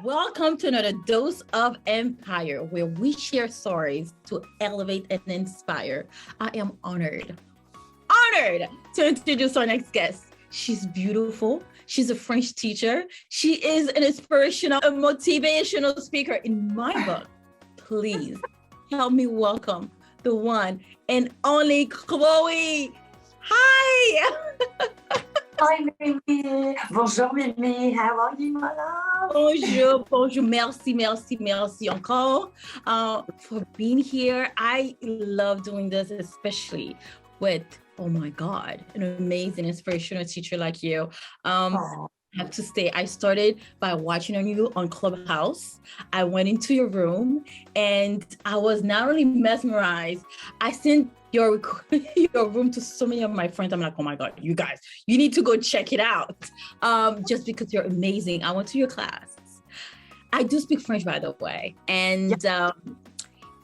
Welcome to another dose of Empire, where we share stories to elevate and inspire. I am honored to introduce our next guest. She's beautiful. She's a French teacher. She is an inspirational and motivational speaker. In my book, please help me welcome the one and only Chloé. Hi. Hi, Mimi. Bonjour, Mimi. How are you, my love? Bonjour. Merci encore for being here. I love doing this, especially with, oh my God, an amazing inspirational teacher like you. I have to say, I started by watching you on Clubhouse. I went into your room and I was not only mesmerized, I sent your room to so many of my friends. I'm like, oh my God, you guys, you need to go check it out. Just because you're amazing. I went to your class. I do speak French, by the way. And,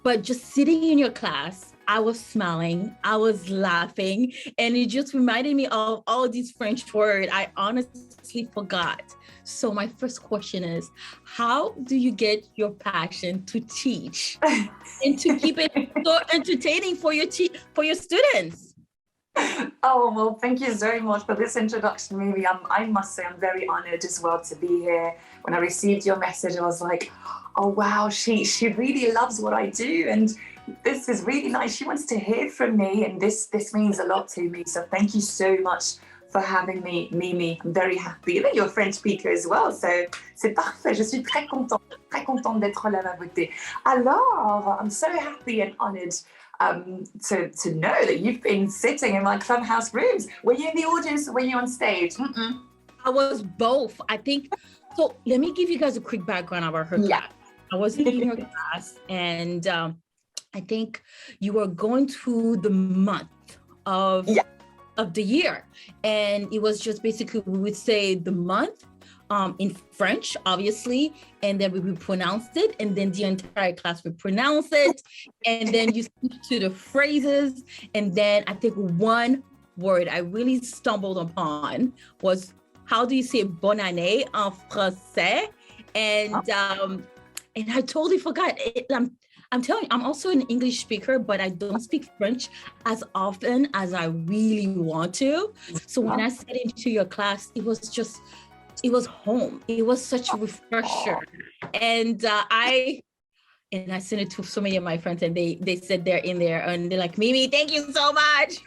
but just sitting in your class, I was smiling, I was laughing, and it just reminded me of all these French words I honestly forgot. So my first question is, how do you get your passion to teach and to keep it so entertaining for your students? Oh, well, thank you very much for this introduction, Mimi. I must say I'm very honored as well to be here. When I received your message, I was like, oh, wow, she really loves what I do. And this is really nice. She wants to hear from me. And this means a lot to me. So thank you so much for having me, Mimi. I'm very happy. And you're a French speaker as well. So c'est parfait. Je suis très contente d'être là, ma beauté. Alors, I'm so happy and honored to know that you've been sitting in my Clubhouse rooms. Were you in the audience or were you on stage? I was both. I think, so let me give you guys a quick background about her class. I was in her class and I think you were going through the month of the year. And it was just basically, we would say the month in French, obviously, and then we would pronounce it, and then the entire class would pronounce it, and then you speak to the phrases, and then I think one word I really stumbled upon was, how do you say bonne année en français? And I totally forgot. I'm telling you, I'm also an English speaker, but I don't speak French as often as I really want to. So when I sat into your class, it was home. It was such a refresher. And I sent it to so many of my friends and they said they're in there and they're like, Mimi, thank you so much.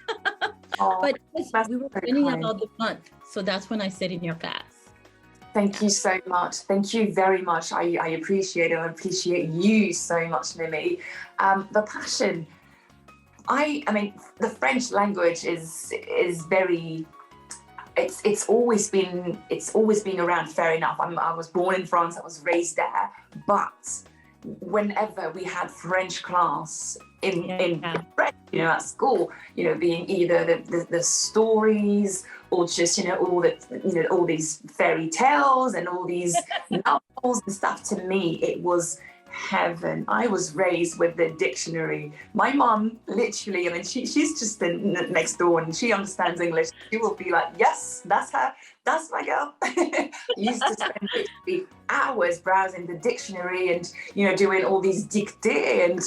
But we were learning about the month. So that's when I sat in your class. Thank you so much. Thank you very much. I appreciate it. I appreciate you so much, Mimi. The passion. I mean, the French language is very. It's always been around. Fair enough. I was born in France. I was raised there. But whenever we had French class in French, at school, being either the stories or just all these fairy tales and all these novels and stuff. To me, it was heaven. I was raised with the dictionary. My mom, literally, I mean, she's just next door and she understands English. She will be like, yes, that's her. That's my girl. I used to spend literally hours browsing the dictionary and, doing all these dictées. And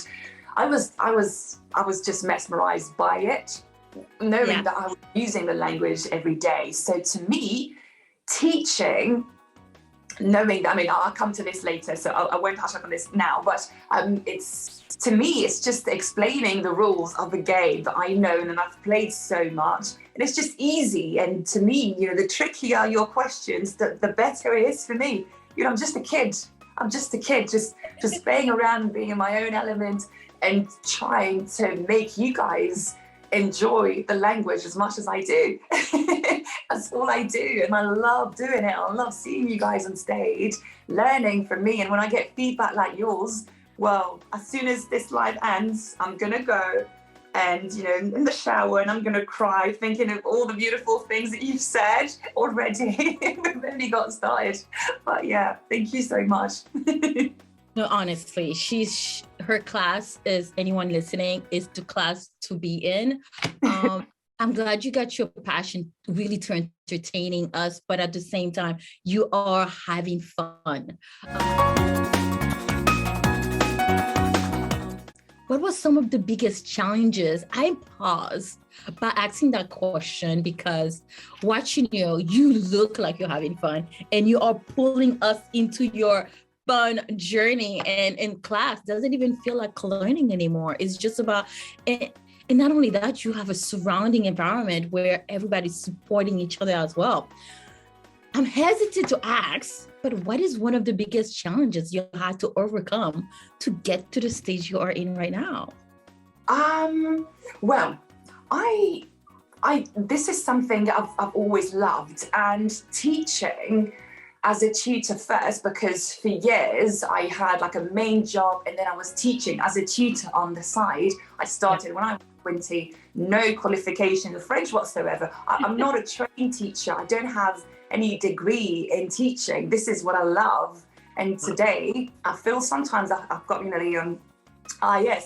I was just mesmerized by it, knowing that I was using the language every day. So to me, teaching, knowing that, I mean, I'll come to this later, so I won't touch up on this now, but to me, it's just explaining the rules of the game that I know and I've played so much. And it's just easy. And to me, the trickier your questions, the better it is for me. I'm just a kid. Just playing around and being in my own element and trying to make you guys enjoy the language as much as I do. That's all I do, and I love doing it. I love seeing you guys on stage, learning from me, and when I get feedback like yours, well, as soon as this live ends, I'm gonna go and in the shower and I'm gonna cry thinking of all the beautiful things that you've said already. We've only got started, but yeah, thank you so much. No, honestly, her class is, anyone listening, is the class to be in. I'm glad you got your passion really to entertaining us, but at the same time, you are having fun. What was some of the biggest challenges? I paused by asking that question because watching you, you look like you're having fun and you are pulling us into your fun journey, and in class doesn't even feel like learning anymore. It's just about it. And not only that, you have a surrounding environment where everybody's supporting each other as well. I'm hesitant to ask, but what is one of the biggest challenges you had to overcome to get to the stage you are in right now? Well, I this is something I've always loved, and teaching as a tutor first, because for years I had like a main job and then I was teaching as a tutor on the side. I started when I was 20, no qualification in French whatsoever. I'm not a trained teacher. I don't have any degree in teaching. This is what I love. And today I feel sometimes I've got,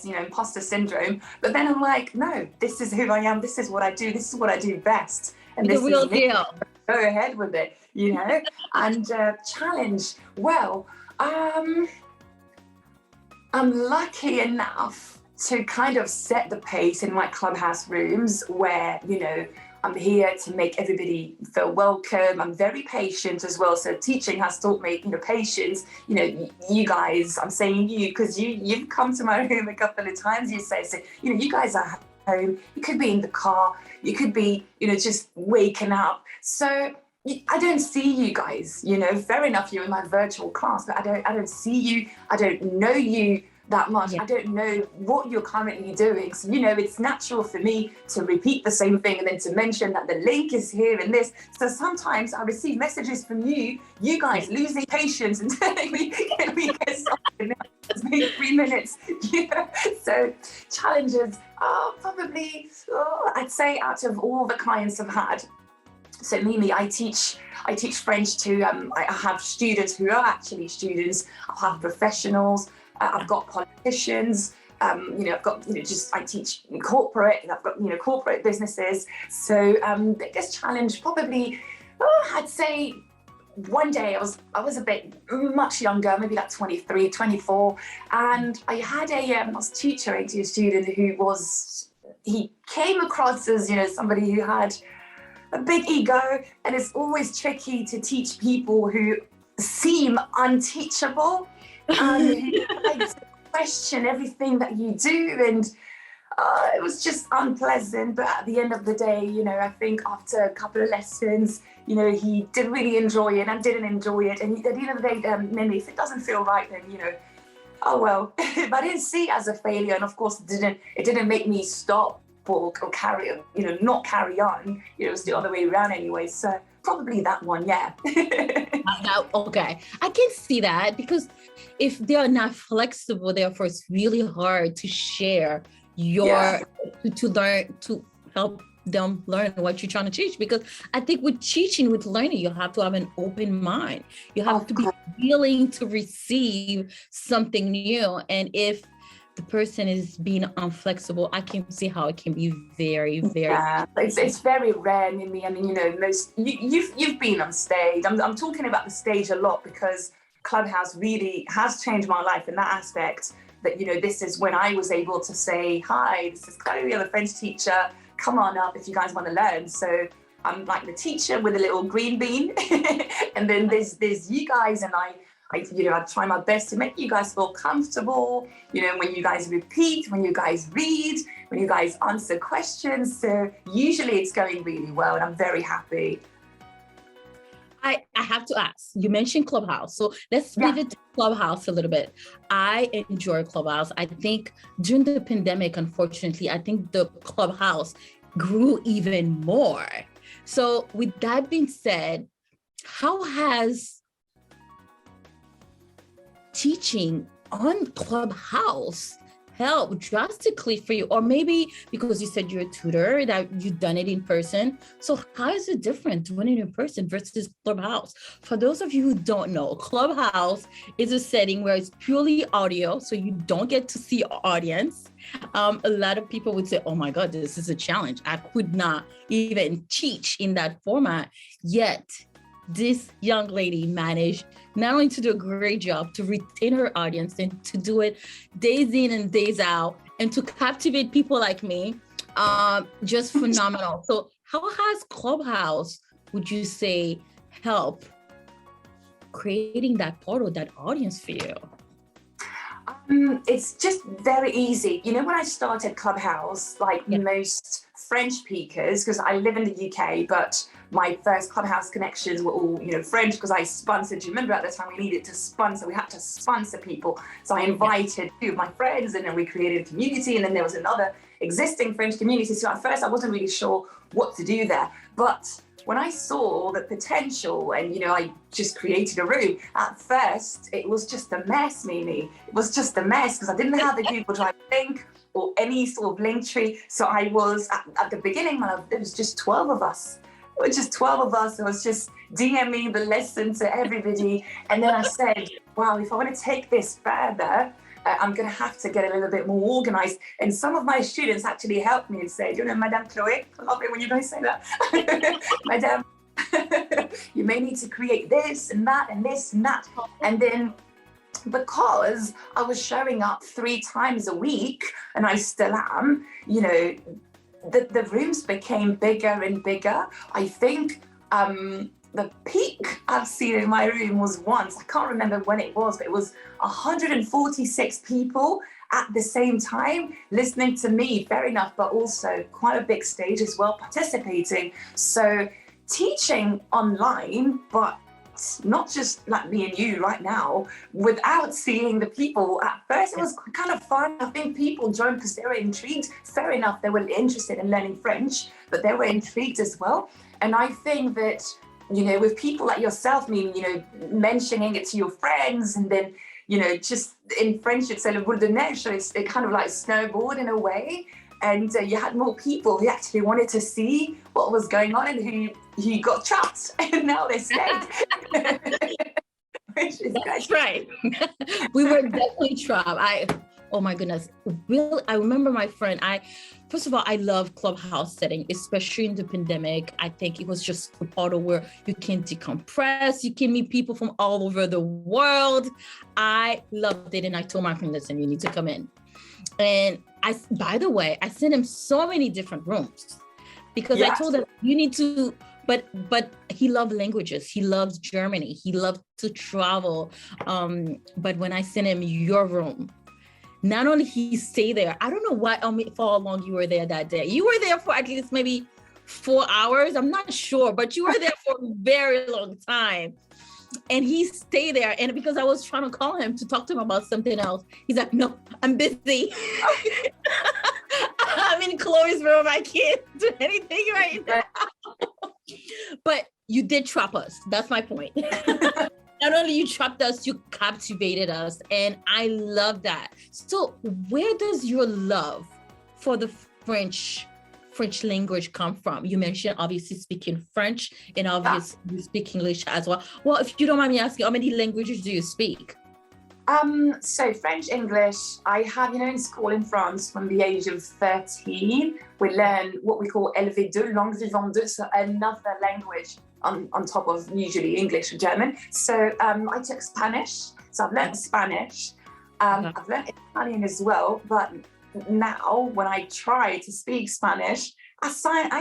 imposter syndrome. But then I'm like, no, this is who I am. This is what I do. This is what I do best. And this the real is deal. Go ahead with it, and challenge. Well, I'm lucky enough to kind of set the pace in my clubhouse rooms where, I'm here to make everybody feel welcome. I'm very patient as well. So teaching has taught me, patience. You guys, I'm saying you because you've come to my room a couple of times. You say, so, you guys are home. You could be in the car. You could be, just waking up. So I don't see you guys. Fair enough, you're in my virtual class, but I don't see you. I don't know you that much. I don't know what you're currently doing. So, it's natural for me to repeat the same thing and then to mention that the link is here and this. So sometimes I receive messages from you guys losing patience and telling me, can we get something? It's been 3 minutes. So challenges are probably, I'd say out of all the clients I've had. So Mimi, I teach French to, I have students who are actually students. I have professionals. I've got politicians, I've got, I teach corporate, and I've got, corporate businesses. So biggest challenge probably, I'd say one day I was a bit much younger, maybe like 23, 24. And I had I was tutoring to a student he came across as, somebody who had a big ego, and it's always tricky to teach people who seem unteachable. Who like to question everything that you do, and it was just unpleasant. But at the end of the day, I think after a couple of lessons, he did really enjoy it and didn't enjoy it. And at the end of the day, Mimi, if it doesn't feel right, then oh well. But I didn't see it as a failure, and of course, it didn't make me stop or carry on, not carry on. It was the other way around anyway. So probably that one, yeah. Okay, I can see that, because if they are not flexible, therefore it's really hard to share to learn, to help them learn what you're trying to teach. Because I think with teaching, with learning, you have to have an open mind. You have to be willing to receive something new. And if the person is being unflexible, I can see how it can be very, very. Yeah, it's very rare in me. I mean, most you've been on stage. I'm talking about the stage a lot because Clubhouse really has changed my life in that aspect. That this is when I was able to say, "Hi, this is Chloé, the French teacher. Come on up if you guys want to learn." So I'm like the teacher with a little green bean, and then there's you guys, and I try my best to make you guys feel comfortable, when you guys repeat, when you guys read, when you guys answer questions. So usually it's going really well, and I'm very happy. I have to ask, you mentioned Clubhouse. So let's pivot to Clubhouse a little bit. I enjoy Clubhouse. I think during the pandemic, unfortunately, I think the Clubhouse grew even more. So with that being said, how has teaching on Clubhouse help drastically for you? Or maybe because you said you're a tutor, that you've done it in person. So how is it different doing it in person versus Clubhouse? For those of you who don't know, Clubhouse is a setting where it's purely audio, so you don't get to see audience. A lot of people would say, oh my God, this is a challenge. I could not even teach in that format. Yet this young lady managed not only to do a great job to retain her audience and to do it days in and days out and to captivate people like me, just phenomenal. So how has Clubhouse, would you say, help creating that portal, that audience for you? It's just very easy. You know, when I started Clubhouse, like most French speakers, because I live in the UK, but my first Clubhouse connections were all, you know, French, because I sponsored. You remember at the time we needed to sponsor, we had to sponsor people. So I invited two of my friends, and then we created a community, and then there was another existing French community. So at first I wasn't really sure what to do there. But when I saw the potential and, you know, I just created a room, at first it was just a mess, Mimi. It was just a mess because I didn't have the Google Drive link or any sort of link tree. So I was, at the beginning, there was just 12 of us. It was just 12 of us. I was just DMing the lesson to everybody. And then I said, wow, if I want to take this further, I'm going to have to get a little bit more organized. And some of my students actually helped me and said, you know, Madame Chloé, I love it when you guys say that. Madame, you may need to create this and that and this and that. And then because I was showing up 3 times a week, and I still am, you know, the rooms became bigger and bigger. I think the peak I've seen in my room was once, I can't remember when it was, but it was 146 people at the same time listening to me, fair enough, but also quite a big stage as well, participating. So teaching online, but not just like me and you right now, without seeing the people. At first it was kind of fun. I think people joined because they were intrigued. Fair enough, they were interested in learning French, but they were intrigued as well. And I think that, you know, with people like yourself, you know, mentioning it to your friends, and then, you know, just in French, it's a boule de neige, so it kind of like snowballed in a way. And you had more people who actually wanted to see what was going on and who got trapped, and now they're scared. That's right. We were definitely trapped. Oh my goodness. Really, I remember my friend. First of all, I love Clubhouse setting, especially in the pandemic. I think it was just a portal where you can decompress, you can meet people from all over the world. I loved it. And I told my friend, listen, you need to come in. And by the way, I sent him so many different rooms because I told him you need to, but he loved languages. He loves Germany. He loved to travel. But when I sent him your room, not only he stayed there, I don't know for how long you were there that day. You were there for at least maybe 4 hours. I'm not sure, but you were there for a very long time. And he stayed there. And because I was trying to call him to talk to him about something else, he's like, no, I'm busy. I'm in Chloe's room. I can't do anything right now. But you did trap us. That's my point. Not only you trapped us, you captivated us. And I love that. So where does your love for the French language come from? You mentioned obviously speaking French, and obviously you speak English as well. Well, if you don't mind me asking, how many languages do you speak? So French, English, I have, you know, in school in France from the age of 13, we learn what we call 𝐓𝐇𝐀𝐍𝐊, langue vivante 2, so another language on top of usually English or German. So I took Spanish, so I've learned Spanish. I've learned Italian as well, but now when I try to speak Spanish, I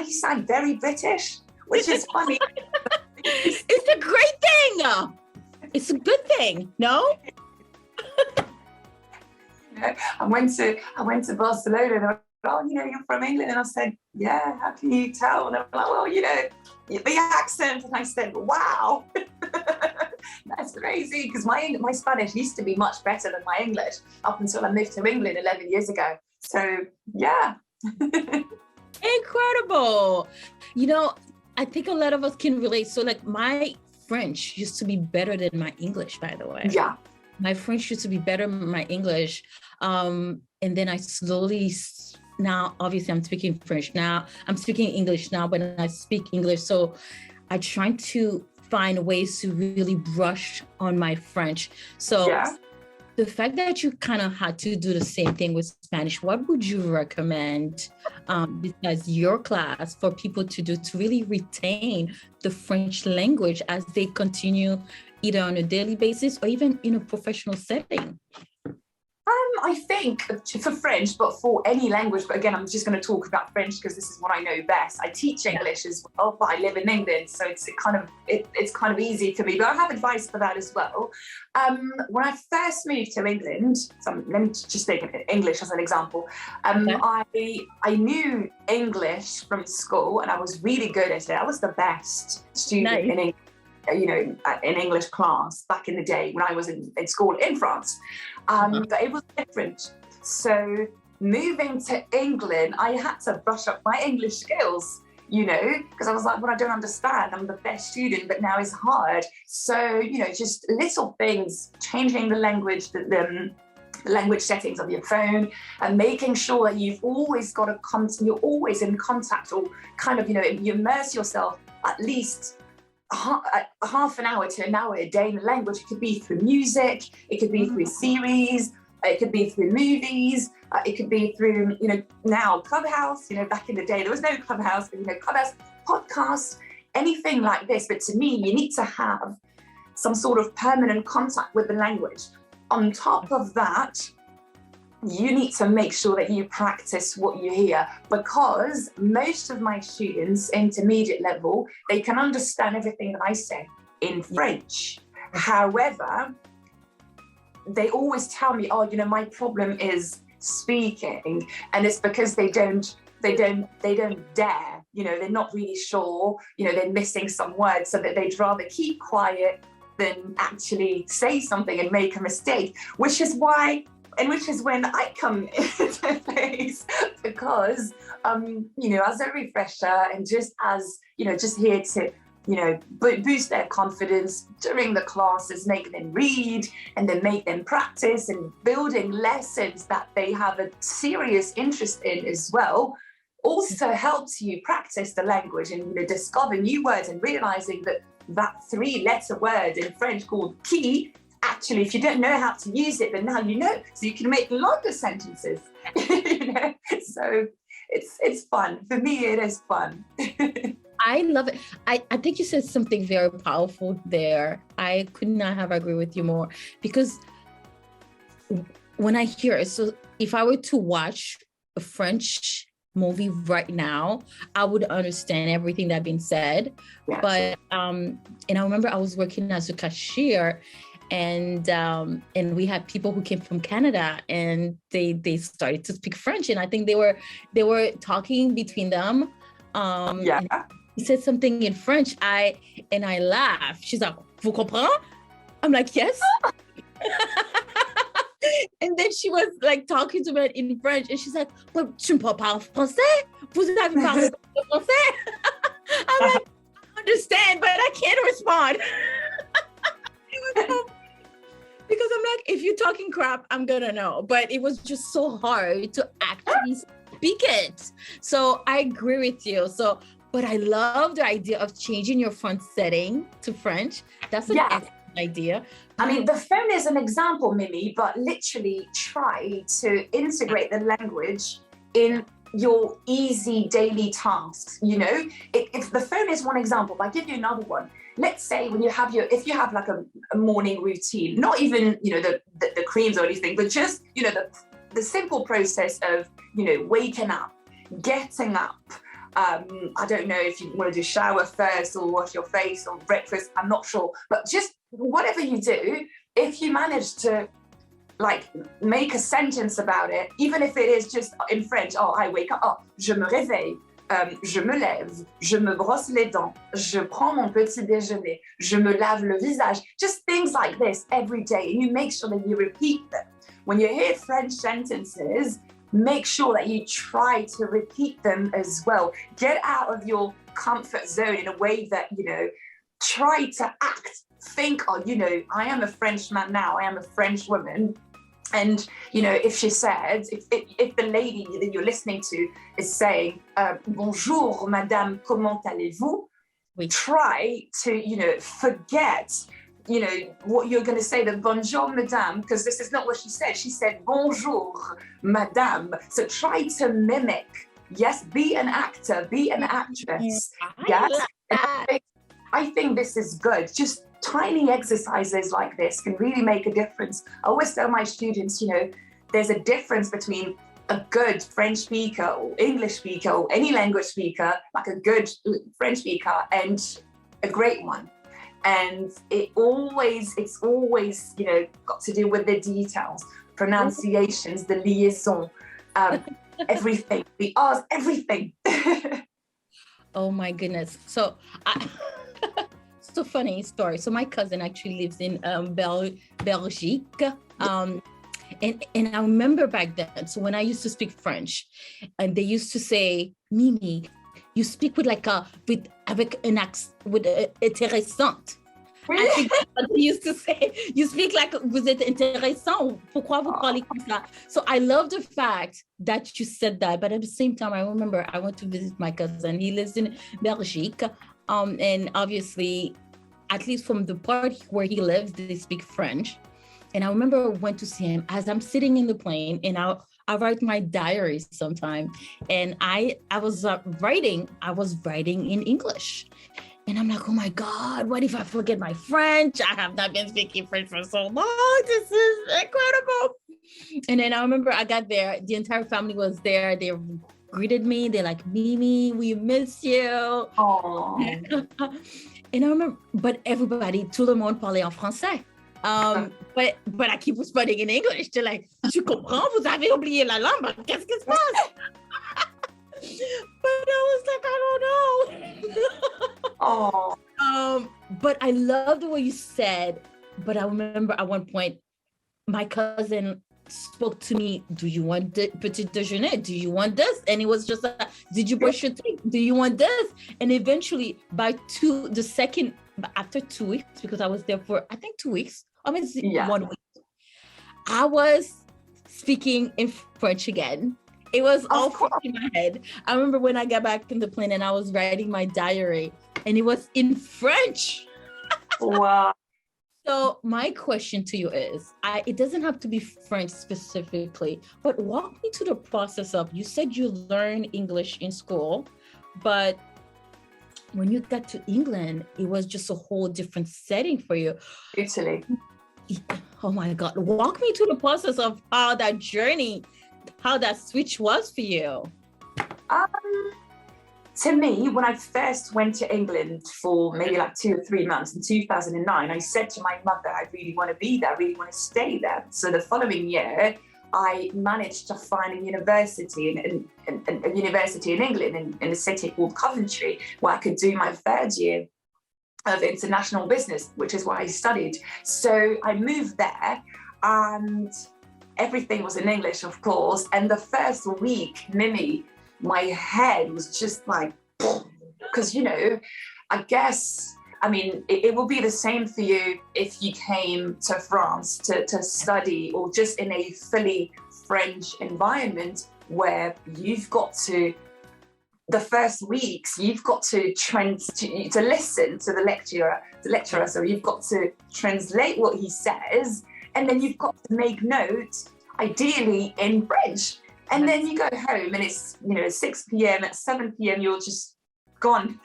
sound very British, which is funny. It's a great thing. It's a good thing, no? You know, I went to Barcelona, and they were like, oh, you know, you're from England, and I said, yeah, how can you tell? And they were like, well, you know, the accent. And I said, wow, that's crazy, because my Spanish used to be much better than my English up until I moved to England 11 years ago. So yeah. Incredible. You know, I think a lot of us can relate. So like my French used to be better than my English, by the way. Yeah. My French used to be better than my English. and then I slowly, now obviously I'm speaking French now, I'm speaking English now, but I speak English. So I try to find ways to really brush on my French. So Yeah. the fact that you kind of had to do the same thing with Spanish, what would you recommend besides your class for people to do to really retain the French language as they continue either on a daily basis or even in a professional setting? I think for French, but for any language, but again, I'm just going to talk about French because this is what I know best. I teach English as well, but I live in England, so it's kind of easy for me. But I have advice for that as well. When I first moved to England, so let me just take English as an example. I knew English from school, and I was really good at it. I was the best student in English. In English class back in the day when I was in school in France. But it was different. So moving to England, I had to brush up my English skills, because I was like, well, I don't understand. I'm the best student, but now it's hard. So, just little things, changing the language, the language settings of your phone, and making sure that you've always got you're always in contact, or kind of, you immerse yourself at least half an hour to an hour a day in the language. It could be through music, it could be through series, it could be through movies, it could be through, now Clubhouse, back in the day there was no Clubhouse, but Clubhouse, podcasts, anything like this. But to me, you need to have some sort of permanent contact with the language. On top of that, you need to make sure that you practice what you hear, because most of my students, intermediate level, they can understand everything that I say in French. However, they always tell me, oh, my problem is speaking, and it's because they don't dare, they're not really sure, they're missing some words, so that they'd rather keep quiet than actually say something and make a mistake, which is when I come into place, because, as a refresher and just as, just here to, boost their confidence during the classes, make them read and then make them practice, and building lessons that they have a serious interest in as well, also helps you practice the language and discover new words, and realizing that 3-letter word in French called qui, actually, if you don't know how to use it, then now you know, so you can make longer sentences. So it's fun. For me, it is fun. I love it. I think you said something very powerful there. I could not have agreed with you more, because when I hear it, so if I were to watch a French movie right now, I would understand everything that's been said. Yeah. But and I remember I was working as a cashier, and we had people who came from Canada, and they started to speak French, and I think they were talking between them. He said something in French. I laughed. She's like, "Vous comprenez?" I'm like, "Yes." And then she was like talking to me in French, and she's like, "But tu ne parles français? Vous avez parlé français?" I'm like, "I understand, but I can't respond." Because I'm like, if you're talking crap, I'm gonna know. But it was just so hard to actually speak it. So I agree with you. But I love the idea of changing your front setting to French. That's an excellent idea. I mean, the phone is an example, Mimi, but literally try to integrate the language in your easy daily tasks. If the phone is one example, but I'll give you another one. Let's say when you have if you have like a morning routine, not even, the creams or anything, but just, the simple process of, waking up, getting up. I don't know if you want to do shower first or wash your face or breakfast, I'm not sure. But just whatever you do, if you manage to make a sentence about it, even if it is just in French, I wake up, je me réveille, je me lève, je me brosse les dents, je prends mon petit déjeuner, je me lave le visage, just things like this every day, and you make sure that you repeat them. When you hear French sentences, make sure that you try to repeat them as well. Get out of your comfort zone in a way that, try to think, I am a Frenchman now, I am a French woman. And, you know, if she said, if the lady that you're listening to is saying, bonjour, madame, comment allez-vous? We try to, you know, forget, you know, what you're going to say, the bonjour, madame, because this is not what she said. She said, bonjour, madame. So try to mimic. Yes, be an actor, be an actress. Yes. I think this is good. Just tiny exercises like this can really make a difference. I always tell my students, you know, there's a difference between a good French speaker or English speaker or any language speaker, like a good French speaker, and a great one. And it's always, you know, got to do with the details, pronunciations, the liaison, everything, the R's, everything. Oh my goodness. So it's a funny story. So my cousin actually lives in Belgique. And I remember back then, so when I used to speak French, and they used to say, Mimi, you speak with avec un accent, with intéressant. Really? I think that's what they used to say. You speak like vous êtes intéressant. Pourquoi vous parlez comme ça? So I love the fact that you said that, but at the same time, I remember I went to visit my cousin. He lives in Belgique, and obviously, at least from the part where he lives, they speak French. And I remember I went to see him as I'm sitting in the plane, and I write my diary sometime, and I was writing in English. And I'm like, oh my God, what if I forget my French? I have not been speaking French for so long. This is incredible. And then I remember I got there, the entire family was there. They greeted me. They're like, Mimi, we miss you. Aww. And I remember, but everybody, tout le monde parlait en français. But I keep responding in English. They're like, tu comprends? Vous avez oublié la langue. Qu'est-ce qui se passe? But I was like, I don't know. Oh. But I love the way you said, but I remember at one point, my cousin spoke to me, do you want the petit déjeuner? Do you want this? And it was just like, did you brush your teeth? Do you want this? And eventually after 2 weeks, because I was there for, I think 2 weeks, 1 week, I was speaking in French again. It was all in my head. I remember when I got back in the plane and I was writing my diary, and it was in French. Wow. So my question to you is, it doesn't have to be French specifically, but walk me to the process of, you said you learned English in school, but when you got to England, it was just a whole different setting for you. Italy. Oh my God. Walk me to the process of how that journey, how that switch was for you. To me, when I first went to England for maybe like 2 or 3 months in 2009, I said to my mother, I really want to be there, I really want to stay there. So the following year, I managed to find a university in England, in a city called Coventry, where I could do my third year of international business, which is what I studied. So I moved there, and everything was in English, of course. And the first week, Mimi, my head was just like, because, you know, I guess, I mean, it will be the same for you if you came to France to study, or just in a fully French environment where you've got to, the first weeks, you've got to listen to the lecturer, so you've got to translate what he says, and then you've got to make notes, ideally in French. And then you go home and it's, you know, 6 p.m. At 7 p.m. you're just gone.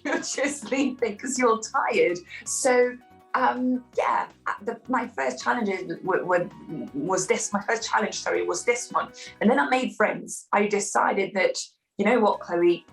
You're just sleeping because you're tired. So my first challenge was this. My first challenge, was this one. And then I made friends. I decided that, you know what, Chloe,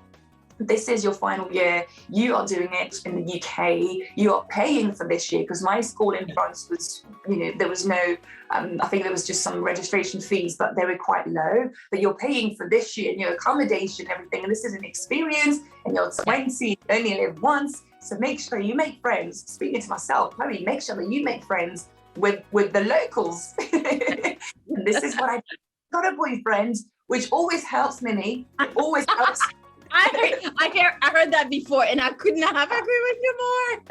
this is your final year. You are doing it in the UK. You are paying for this year, because my school in France was, you know, there was no, I think there was just some registration fees, but they were quite low. But you're paying for this year and your accommodation, everything. And this is an experience, and you're 20, you only live once. So make sure you make friends. Speaking to myself, Chloe, make sure that you make friends with the locals. And this is what I got a boyfriend, which always helps, Mimi. It always helps. I heard that before, and I could not have agreed with you more.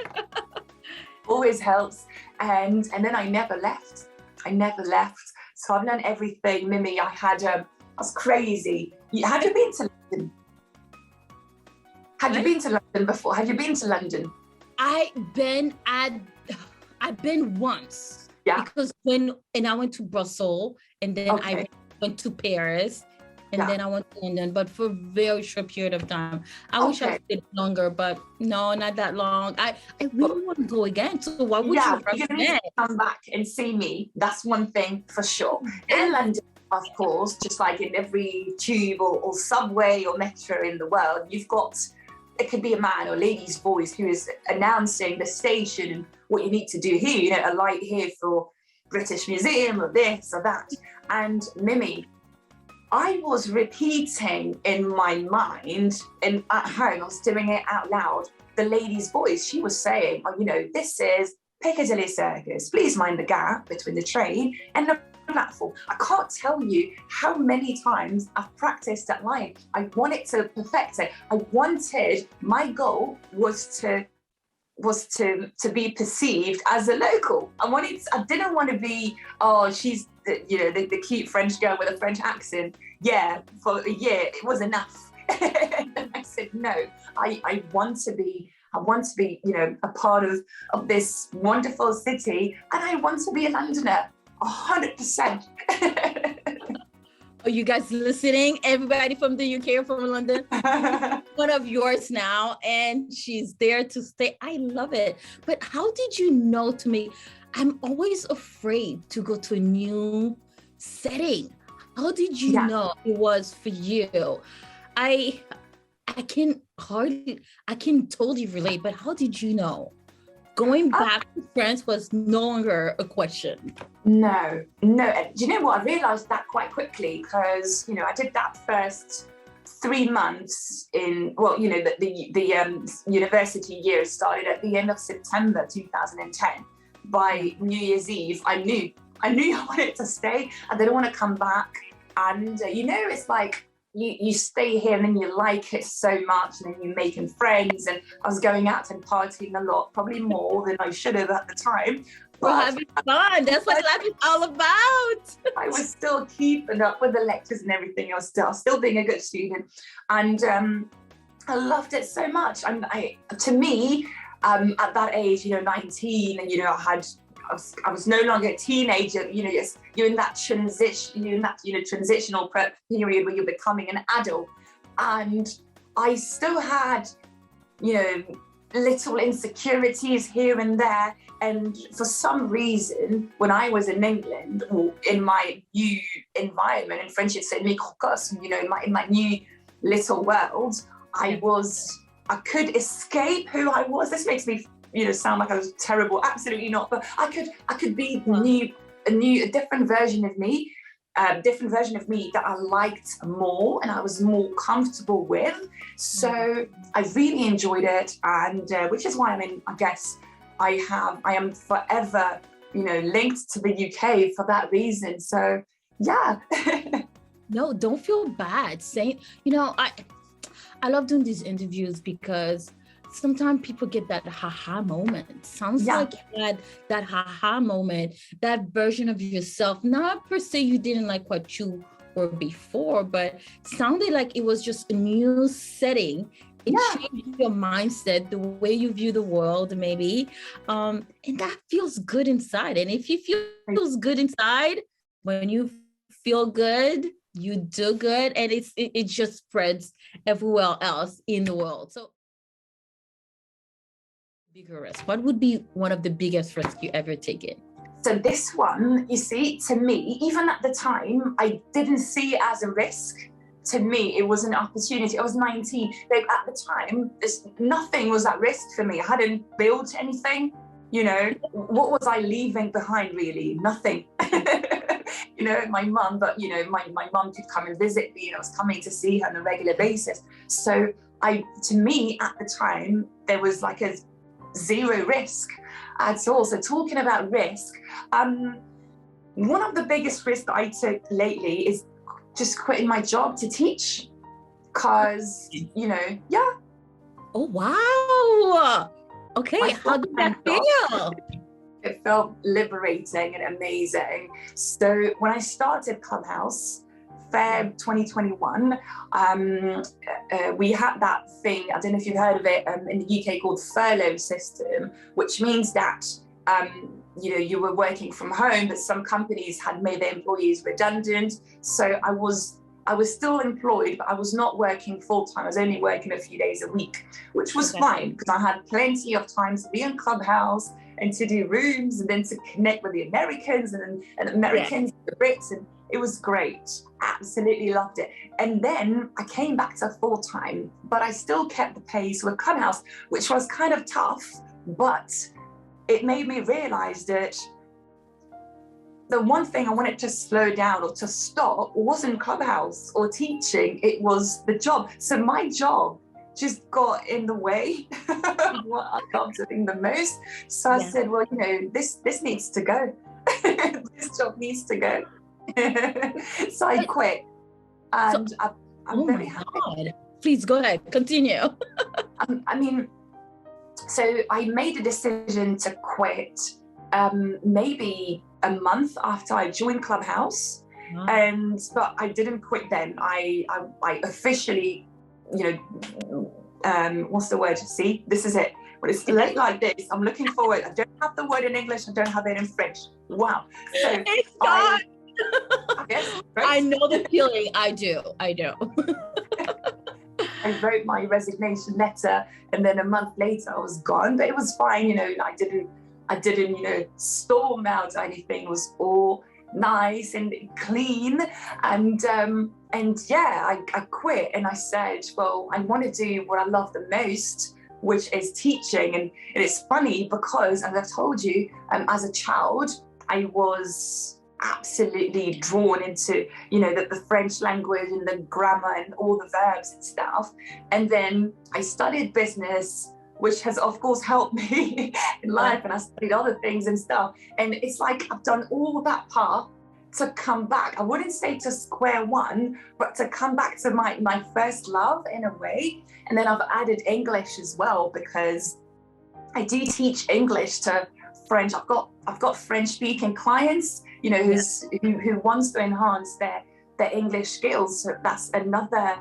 Always helps. And then I never left. I never left. So I've learned everything. Mimi, I was crazy. Have you been to London? Have you been to London before? Have you been to London? I've been once. Yeah. Because I went to Brussels, and then I went to Paris, and then I went to London, but for a very short period of time. I wish I stayed longer, but no, not that long. I really want to go again. So why would you recommend? Come back and see me. That's one thing for sure. In London, of course, just like in every tube or subway or metro in the world, you've got, it could be a man or lady's voice who is announcing the station and what you need to do here, you know, a light here for British Museum or this or that. And Mimi, I was repeating in my mind, and at home, I was doing it out loud, the lady's voice. She was saying, oh, you know, this is Piccadilly Circus. Please mind the gap between the train and the platform. I can't tell you how many times I've practiced that line. I wanted to perfect it. My goal was to be perceived as a local. I didn't want to be, oh, she's the cute French girl with a French accent. Yeah, for a year it was enough. And I said no. I want to be, you know, a part of this wonderful city, and I want to be a Londoner, 100%. Are you guys listening? Everybody from the UK or from London? One of yours now, and she's there to stay. I love it. But how did you know to me? I'm always afraid to go to a new setting. How did you know it was for you? I can totally relate, but how did you know? Going back to France was no longer a question. No. Do you know what? I realized that quite quickly because, you know, I did that first 3 months in, well, you know, the university year started at the end of September 2010. By New Year's Eve, I knew I wanted to stay. I didn't want to come back. And, you know, it's like, you stay here and then you like it so much, and then you're making friends. And I was going out and partying a lot, probably more than I should have at the time. We're having fun. That's what life is all about. I was still keeping up with the lectures and everything. I was still being a good student, and I loved it so much. To me, at that age, you know, 19, and you know, I was no longer a teenager. You know, you're in that transitional period where you're becoming an adult, and I still had, you know, little insecurities here and there. And for some reason, when I was in England or in my new environment, in French you'd say microcosme, you know, in my new little world, I could escape who I was. This makes me, you know, sound like I was terrible. Absolutely not. But I could be a different version of me, that I liked more and I was more comfortable with. So I really enjoyed it, and which is why I guess I am forever, you know, linked to the UK for that reason. So yeah. No, don't feel bad saying, you know, I love doing these interviews because sometimes people get that haha moment. Sounds like you had that haha moment, that version of yourself. Not per se you didn't like what you were before, but sounded like it was just a new setting. It changed your mindset, the way you view the world, maybe. And that feels good inside. And if you feels good inside, when you feel good, you do good, and it just spreads everywhere else in the world. So bigger risk. What would be one of the biggest risks you ever taken? So this one, you see, to me, even at the time, I didn't see it as a risk. To me, it was an opportunity. I was 19. Like, at the time, nothing was at risk for me. I hadn't built anything. You know, what was I leaving behind, really? Nothing. You know, my mum, but, you know, my mum could come and visit me, and I was coming to see her on a regular basis. So to me, at the time, there was like a zero risk at all. So talking about risk, one of the biggest risks that I took lately is just quitting my job to teach, because, you know, Oh, wow. Okay, how did that feel? It felt liberating and amazing. So when I started Clubhouse, Feb 2021, we had that thing, I don't know if you've heard of it, in the UK called furlough system, which means that you know, you were working from home, but some companies had made their employees redundant. So I was still employed, but I was not working full time. I was only working a few days a week, which was fine because I had plenty of time to be in Clubhouse and to do rooms and then to connect with the Americans and Americans, the Brits, and it was great. Absolutely loved it. And then I came back to full time, but I still kept the pace with Clubhouse, which was kind of tough, but it made me realize that the one thing I wanted to slow down or to stop wasn't Clubhouse or teaching, it was the job. So my job just got in the way of what I love doing the most. So I said, well, you know, this needs to go. This job needs to go. So I quit, and I'm very happy. God. Please go ahead, continue. I mean, so I made a decision to quit maybe a month after I joined Clubhouse, but I didn't quit then. I officially, you know, what's the word? See, this is it. When it's late like this, I'm looking forward. I don't have the word in English. I don't have it in French. Wow. So it's gone. Yes, I know the feeling. I do. I wrote my resignation letter, and then a month later I was gone. But it was fine, you know. I didn't, you know, storm out or anything. It was all nice and clean. And yeah, I quit, and I said, well, I want to do what I love the most, which is teaching. And it's funny because, as I've told you, as a child, I was absolutely drawn into, you know, the French language and the grammar and all the verbs and stuff. And then I studied business, which has of course helped me in life, and I studied other things and stuff. And it's like I've done all that path to come back. I wouldn't say to square one, but to come back to my first love in a way. And then I've added English as well, because I do teach English to French. I've got French speaking clients, you know, who wants to enhance their English skills. So that's another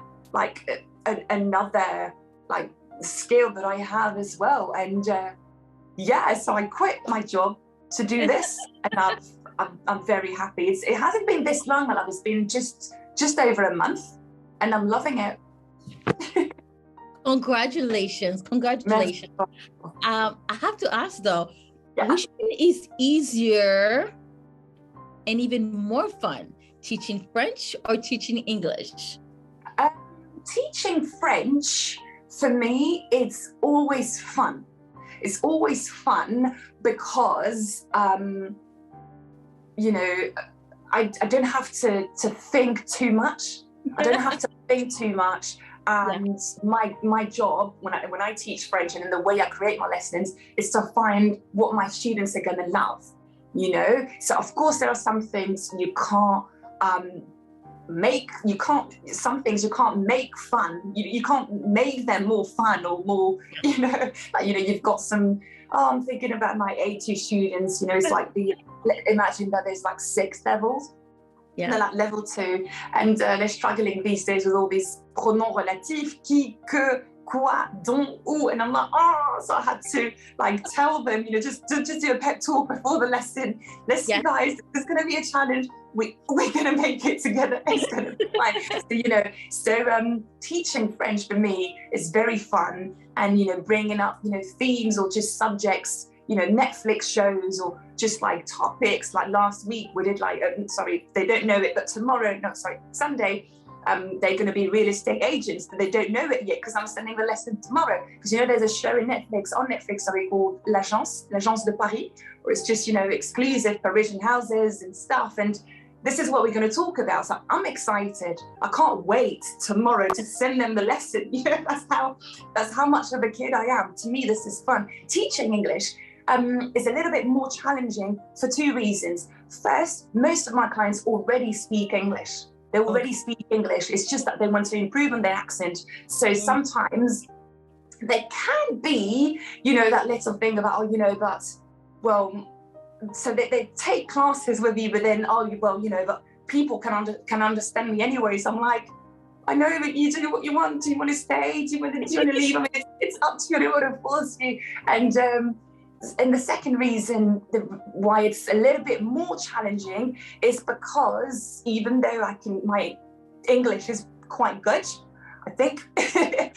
another skill that I have as well. And yeah, so I quit my job to do this, and I'm very happy. It hasn't been this long, my love. It's been just over a month, and I'm loving it. Congratulations. I have to ask though, which one is easier and even more fun, teaching French or teaching English? Teaching French, for me, it's always fun. It's always fun because, you know, I don't have to think too much. I don't have to think too much. And my job when I teach French, and in the way I create my lessons, is to find what my students are going to love, you know? So of course there are some things you can't some things you can't make fun. You can't make them more fun or more, you know, like, you know, you've got some, I'm thinking about my A2 students, you know, it's like imagine that there's like 6 levels. Yeah. They're like level 2, and they're struggling these days with all these pronoms relatifs, qui, que, quoi, dont, où, and I'm like, so I had to like tell them, you know, just do a pep talk before the lesson. Listen, guys, there's going to be a challenge. We're going to make it together. It's going to be fine. So, you know, teaching French for me is very fun, and, you know, bringing up, you know, themes or just subjects, you know, Netflix shows or just like topics. Like last week we did like, they don't know it, but Sunday, they're going to be real estate agents, but they don't know it yet because I'm sending the lesson tomorrow. Because, you know, there's a show on Netflix called l'Agence de Paris, where it's just, you know, exclusive Parisian houses and stuff. And this is what we're going to talk about. So I'm excited. I can't wait tomorrow to send them the lesson. You know, that's how much of a kid I am. To me, this is fun. Teaching English is a little bit more challenging for 2 reasons. First, most of my clients already speak English. They already speak English. It's just that they want to improve on their accent. So sometimes there can be, you know, that little thing about, oh, you know, but, well, so they take classes with you, but then, oh, well, you know, but people can understand me anyway. So I'm like, I know that you do what you want. Do you want to stay? Do you want to leave? I mean, it's up to you. I don't want to force you. And the second reason why it's a little bit more challenging is because even though my English is quite good, I think. It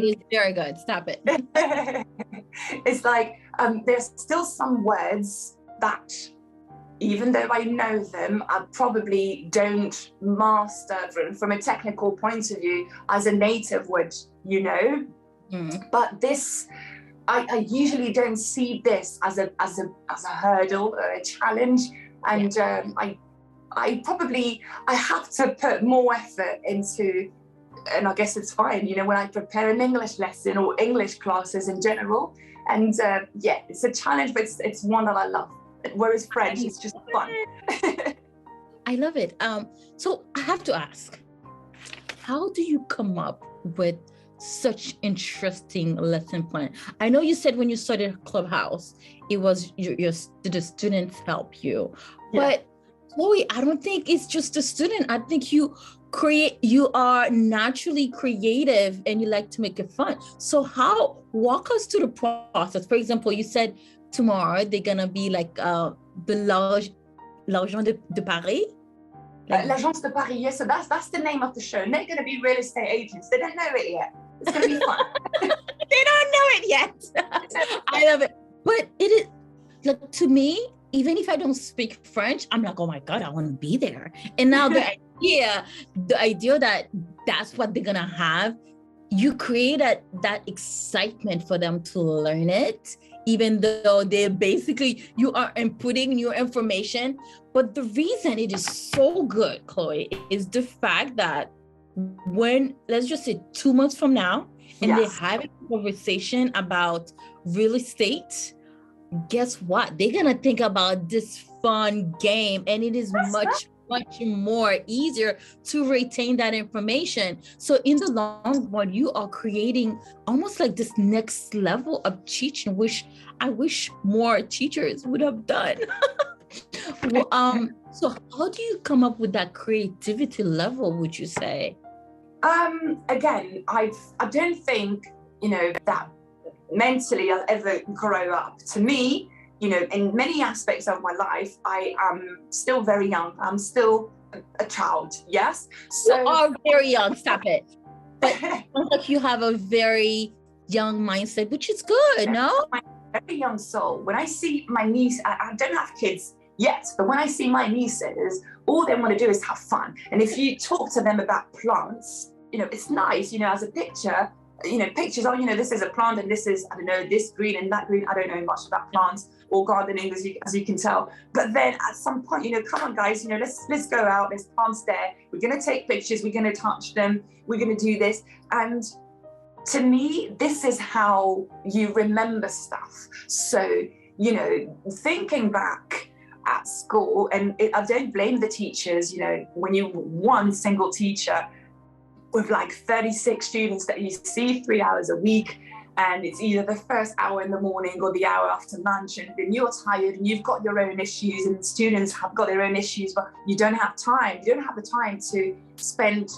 is very good. Stop it. It's like there's still some words that, even though I know them, I probably don't master from a technical point of view as a native would, you know. But this, I usually don't see this as a hurdle or a challenge, and I have to put more effort into, and I guess it's fine, you know, when I prepare an English lesson or English classes in general, and it's a challenge, but it's one that I love. Whereas French is just fun. I love it. So I have to ask, how do you come up with such interesting lesson plan? I know you said when you started Clubhouse, it was the students help you, but Chloe, I don't think it's just a student. I think you are naturally creative and you like to make it fun. So walk us through the process. For example, you said tomorrow they're gonna be like the l'Agence de Paris. L'Agence de Paris, yes. So that's the name of the show. And they're gonna be real estate agents. They don't know it yet. It's gonna be fun. They don't know it yet. I love it. But it is, like, to me, even if I don't speak French, I'm like, oh my God, I want to be there. And now the idea that that's what they're gonna have, you create that excitement for them to learn it, even though you are inputting new information. But the reason it is so good, Chloe, is the fact that when, let's just say 2 months from now, and they have a conversation about real estate, guess what? They're gonna think about this fun game, and it is much more easier to retain that information. So in the long run, you are creating almost like this next level of teaching, which I wish more teachers would have done. So how do you come up with that creativity level, would you say? Again, I don't think, you know, that mentally I'll ever grow up. To me, you know, in many aspects of my life, I am still very young. I'm still a child, yes? So, you are very young, stop it. But like you have a very young mindset, which is good, no? My very young soul. When I see my niece, I don't have kids yet, but when I see my nieces, all they want to do is have fun. And if you talk to them about plants, you know, it's nice, you know, as a picture, you know, pictures, oh, you know, this is a plant and this is, I don't know, this green and that green. I don't know much about plants or gardening, as you can tell. But then at some point, you know, come on, guys, you know, let's go out. There's plants there. We're going to take pictures. We're going to touch them. We're going to do this. And to me, this is how you remember stuff. So, you know, thinking back at school, and I don't blame the teachers, you know, when you one single teacher with like 36 students that you see 3 hours a week, and it's either the first hour in the morning or the hour after lunch, and then you're tired and you've got your own issues, and students have got their own issues, but you don't have time. You don't have the time to spend,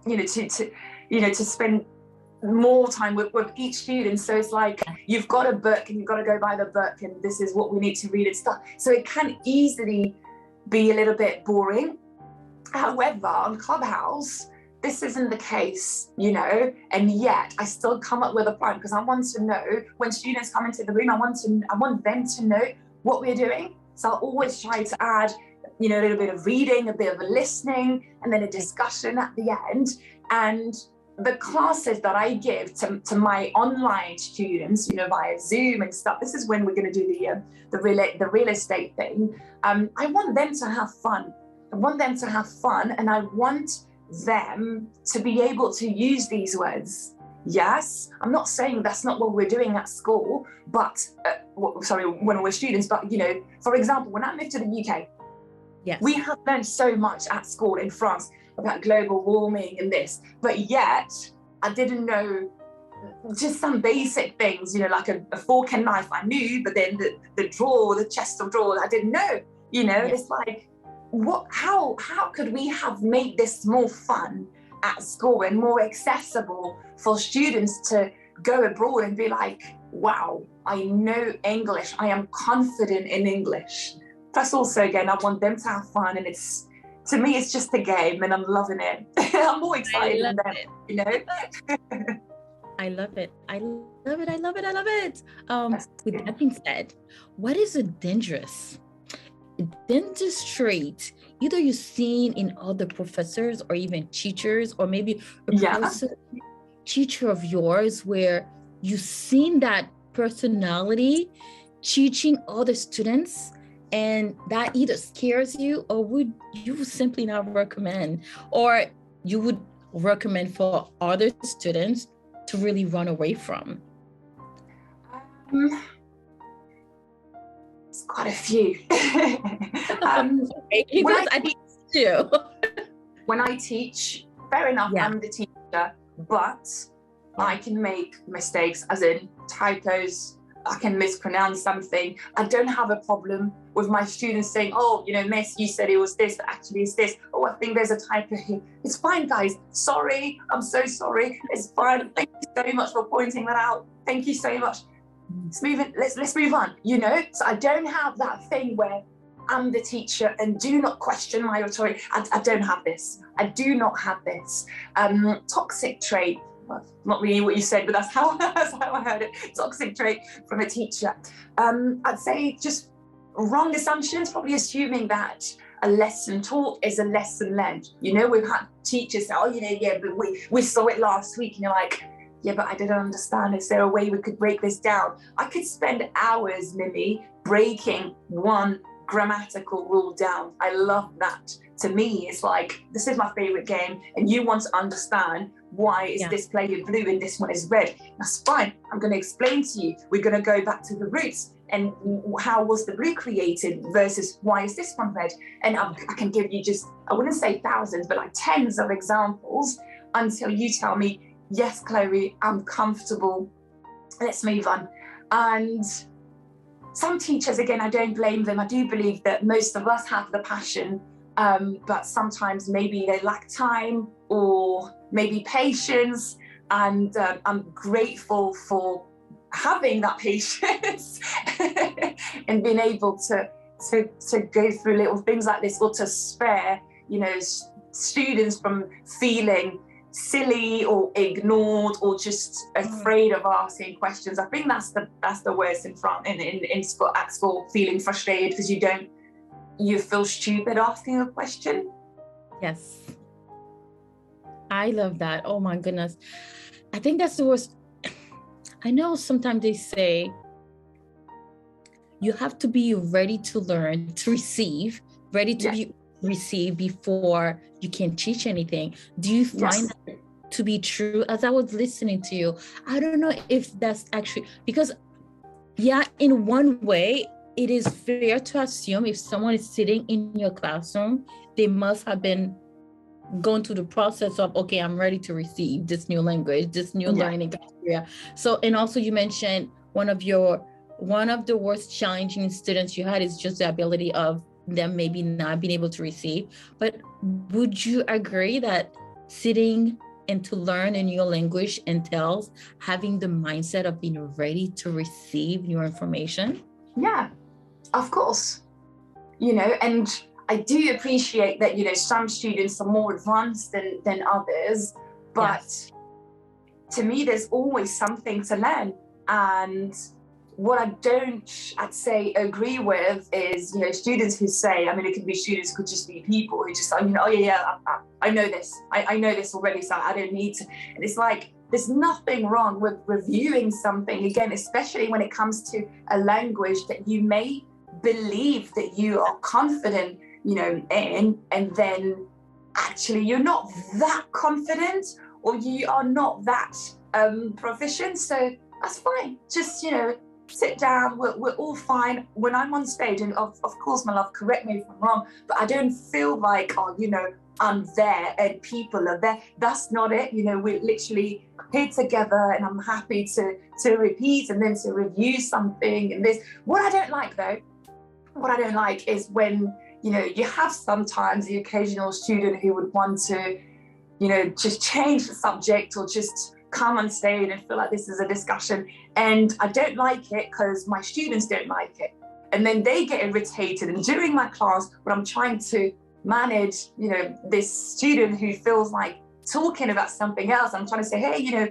you know, to spend more time with each student. So it's like you've got a book and you've got to go by the book, and this is what we need to read and stuff. So it can easily be a little bit boring. However, on Clubhouse, this isn't the case, you know, and yet I still come up with a plan, because I want to know when students come into the room, I want them to know what we're doing. So I'll always try to add, you know, a little bit of reading, a bit of a listening, and then a discussion at the end. And the classes that I give to my online students, you know, via Zoom and stuff, this is when we're going to do the real estate thing. I want them to have fun. And I want them to be able to use these words. Yes, I'm not saying that's not what we're doing at school, but when we're students, but, you know, for example, when I moved to the UK, we have learned so much at school in France about global warming and this, but yet I didn't know just some basic things, you know, like a fork and knife I knew, but then the drawer, the chest of drawers, I didn't know, you know. Yeah. It's like, how could we have made this more fun at school and more accessible for students to go abroad and be like, wow, I know English, I am confident in English. Plus also, again, I want them to have fun, and it's, to me, it's just a game and I'm loving it. I'm more excited than them, you know? I love it. I love it. I love it. I love it. With that being said, what is a dangerous trait either you've seen in other professors or even teachers, or maybe a person, teacher of yours, where you've seen that personality teaching other students, and that either scares you, or would you simply not recommend, or you would recommend for other students to really run away from? It's quite a few. When I teach, fair enough, I'm the teacher, but I can make mistakes, as in typos. I can mispronounce something. I don't have a problem with my students saying, oh, you know, miss, you said it was this, but actually it's this. Oh, I think there's a typo here. It's fine, guys. Sorry, I'm so sorry. It's fine. Thank you so much for pointing that out. Thank you so much. Let's move on, you know? So I don't have that thing where I'm the teacher and do not question my authority. I don't have this. I do not have this. Toxic trait. Well, not really what you said, but that's how I heard it. Toxic trait from a teacher. I'd say just wrong assumptions, probably assuming that a lesson taught is a lesson learned. You know, we've had teachers say, oh, you know, yeah, but we saw it last week. And you're like, yeah, but I didn't understand. Is there a way we could break this down? I could spend hours, Mimi, breaking one grammatical rule down. I love that. To me, it's like, this is my favorite game, and you want to understand why is this player blue and this one is red. That's fine. I'm going to explain to you. We're going to go back to the roots and how was the blue created versus why is this one red? And I can give you just, I wouldn't say thousands, but like tens of examples until you tell me, yes, Chloe, I'm comfortable. Let's move on. And some teachers, again, I don't blame them. I do believe that most of us have the passion, but sometimes maybe they lack time or maybe patience. And I'm grateful for having that patience and being able to go through little things like this, or to spare, you know, students from feeling silly or ignored or just afraid of asking questions. I think that's the worst in school, at school, feeling frustrated because you feel stupid asking a question. Yes, I love that. Oh my goodness, I think that's the worst. I know sometimes they say you have to be ready to learn, to receive, ready to be received before you can teach anything. Do you find that to be true? As I was listening to you, I don't know if that's actually, because in one way, it is fair to assume if someone is sitting in your classroom, they must have been going through the process of, okay, I'm ready to receive this new language, this new learning criteria. So, and also you mentioned one of the worst challenging students you had is just the ability of them maybe not being able to receive. But would you agree that sitting and to learn a new language entails having the mindset of being ready to receive new information? Yeah, of course. You know, and I do appreciate that, you know, some students are more advanced than others, but to me, there's always something to learn. And what I don't, I'd say, agree with is, you know, students who say, I mean, it could be students, could just be people who just, you know, oh yeah, I know this. I know this already, so I don't need to. And it's like, there's nothing wrong with reviewing something, again, especially when it comes to a language that you may believe that you are confident, you know, in, and then actually you're not that confident, or you are not that proficient. So that's fine. Just, you know, sit down, we're all fine. When I'm on stage, and of course, my love, correct me if I'm wrong, but I don't feel like, oh, you know, I'm there and people are there. That's not it. You know, we're literally here together, and I'm happy to repeat and then to review something. And this, what I don't like though, what I don't like is when, you know, you have sometimes the occasional student who would want to, you know, just change the subject or just come on stage and feel like this is a discussion. And I don't like it because my students don't like it. And then they get irritated. And during my class, when I'm trying to manage, you know, this student who feels like talking about something else, I'm trying to say, hey, you know,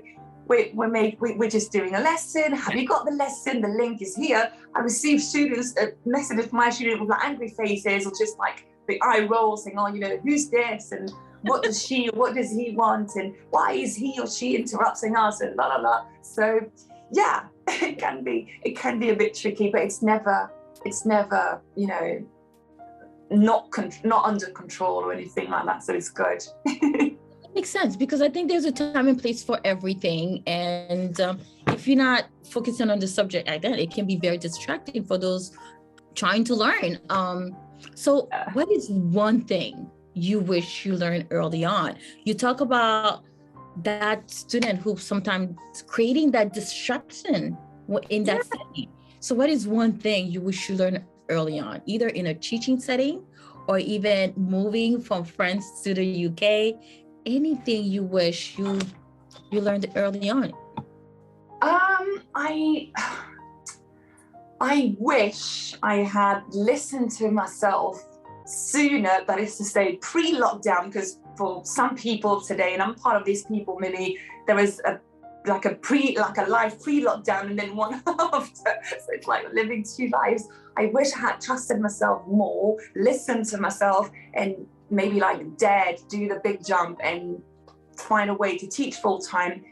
we're just doing a lesson. Have you got the lesson? The link is here. I receive students, messages from my student with like angry faces or just like the eye roll saying, oh, you know, who's this? And what does she, what does he want? And why is he or she interrupting us? And blah, blah, blah. So yeah, it can be a bit tricky, but it's never, you know, not under control or anything like that. So it's good. Makes sense, because I think there's a time and place for everything. And if you're not focusing on the subject like that, it can be very distracting for those trying to learn. So what is one thing you wish you learned early on? You talk about that student who sometimes creating that disruption in that setting. So what is one thing you wish you learned early on, either in a teaching setting or even moving from France to the UK? Anything you wish you learned early on? I wish I had listened to myself sooner, that is to say pre-lockdown, because for some people today, and I'm part of these people, Millie, there was a life pre-lockdown and then one after. So it's like living two lives. I wish I had trusted myself more, listened to myself, and maybe like dared do the big jump and find a way to teach full time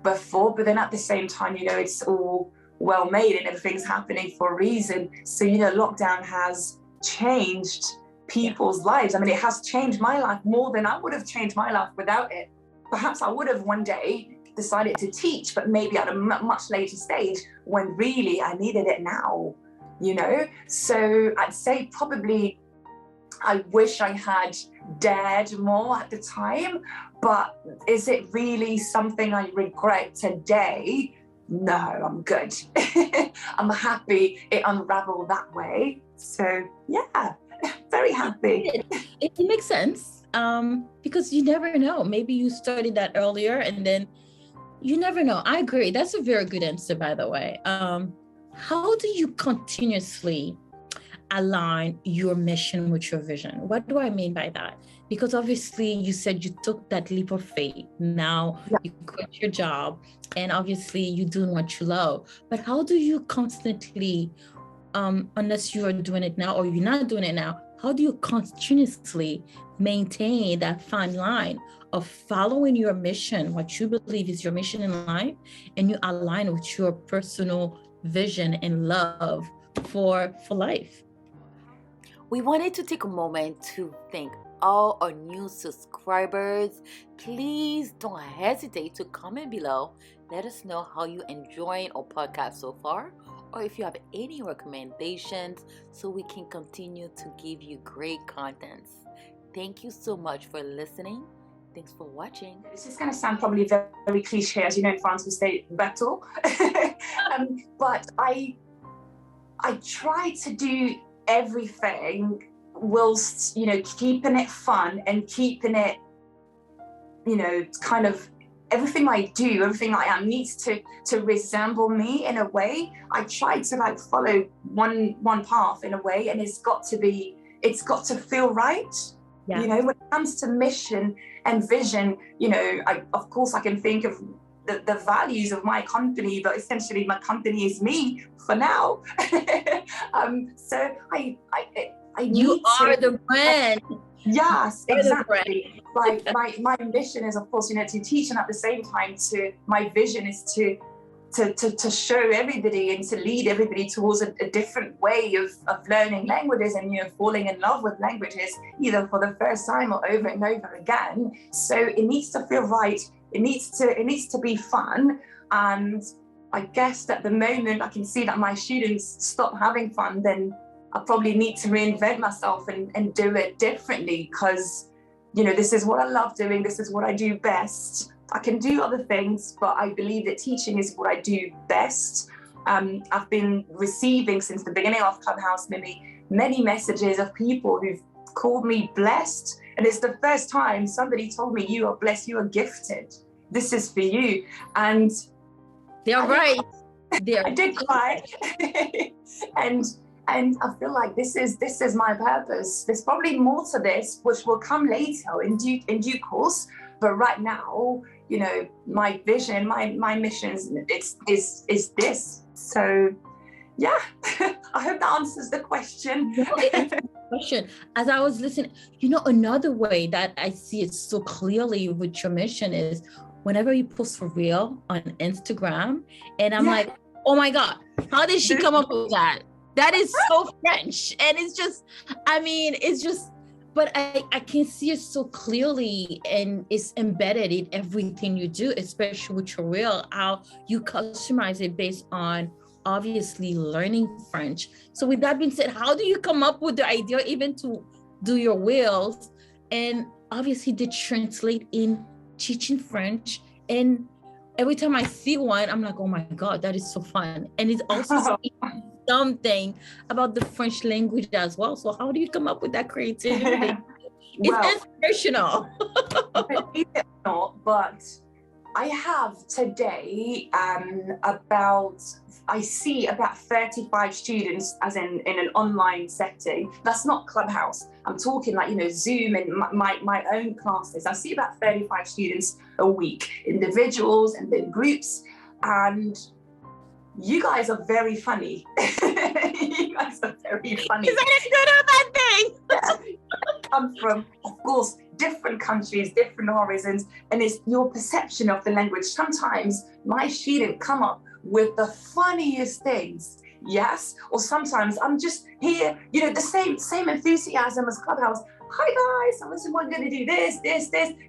before. But then at the same time, you know, it's all well made and everything's happening for a reason. So, you know, lockdown has changed people's lives. I mean, it has changed my life more than I would have changed my life without it. Perhaps I would have one day decided to teach, but maybe at a much later stage when really I needed it now, you know? So I'd say probably I wish I had dared more at the time, but is it really something I regret today? No, I'm good. I'm happy it unraveled that way. So yeah, very happy. It makes sense, because you never know. Maybe you started that earlier and then you never know. I agree. That's a very good answer, by the way. How do you continuously align your mission with your vision? What do I mean by that? Because obviously you said you took that leap of faith. Now you quit your job and obviously you're doing what you love. But how do you constantly, unless you are doing it now or you're not doing it now, how do you continuously maintain that fine line of following your mission, what you believe is your mission in life, and you align with your personal vision and love for life? We wanted to take a moment to thank all our new subscribers. Please don't hesitate to comment below. Let us know how you enjoying our podcast so far, or if you have any recommendations so we can continue to give you great contents. Thank you so much for listening. Thanks for watching. This is going to sound probably very, very cliche, as you know, in France we say battle. But I try to do everything whilst, you know, keeping it fun and keeping it, you know, kind of everything I do, everything I am needs to resemble me in a way. I try to like follow one path in a way, and it's got to feel right. Yeah. You know, when it comes to mission and vision, you know, of course I can think of the values of my company, but essentially my company is me for now. So I you are the brand. Yes, exactly. Like my mission is, of course, you know, to teach, and at the same time my vision is to show everybody and to lead everybody towards a different way of learning languages and, you know, falling in love with languages, either for the first time or over and over again. So it needs to feel right. It needs to be fun. And I guess at the moment I can see that my students stop having fun, then I probably need to reinvent myself and do it differently, because you know, this is what I love doing. This is what I do best. I can do other things, but I believe that teaching is what I do best. I've been receiving since the beginning of Clubhouse many messages of people who've called me blessed. And it's the first time somebody told me, you are blessed, you are gifted. This is for you. And they're right. I did cry. and I feel like this is my purpose. There's probably more to this, which will come later in due course. But right now, you know, my vision, my mission is this. So yeah, I hope that answers the question. As I was listening, you know, another way that I see it so clearly with your mission is whenever you post for real on Instagram, and I'm like, oh my God, how did she come up with that? That is so French. And it's just, I mean, it's just, but I can see it so clearly, and it's embedded in everything you do, especially with your reel, how you customize it based on obviously learning French. So with that being said, how do you come up with the idea even to do your reels? And obviously they translate in teaching French. And every time I see one, I'm like, oh my God, that is so fun. And it's also something about the French language as well. So how do you come up with that creativity? It's inspirational. Believe it or not, but I have today I see about 35 students as in an online setting. That's not Clubhouse. I'm talking like, you know, Zoom and my own classes. I see about 35 students a week, individuals and then groups. And you guys are very funny. You guys are very funny. Is that a good or bad thing? Come from, of course, different countries, different horizons, and it's your perception of the language. Sometimes my students come up with the funniest things, yes? Or sometimes I'm just here, you know, the same enthusiasm as Clubhouse. Hi guys, so we're going to do this,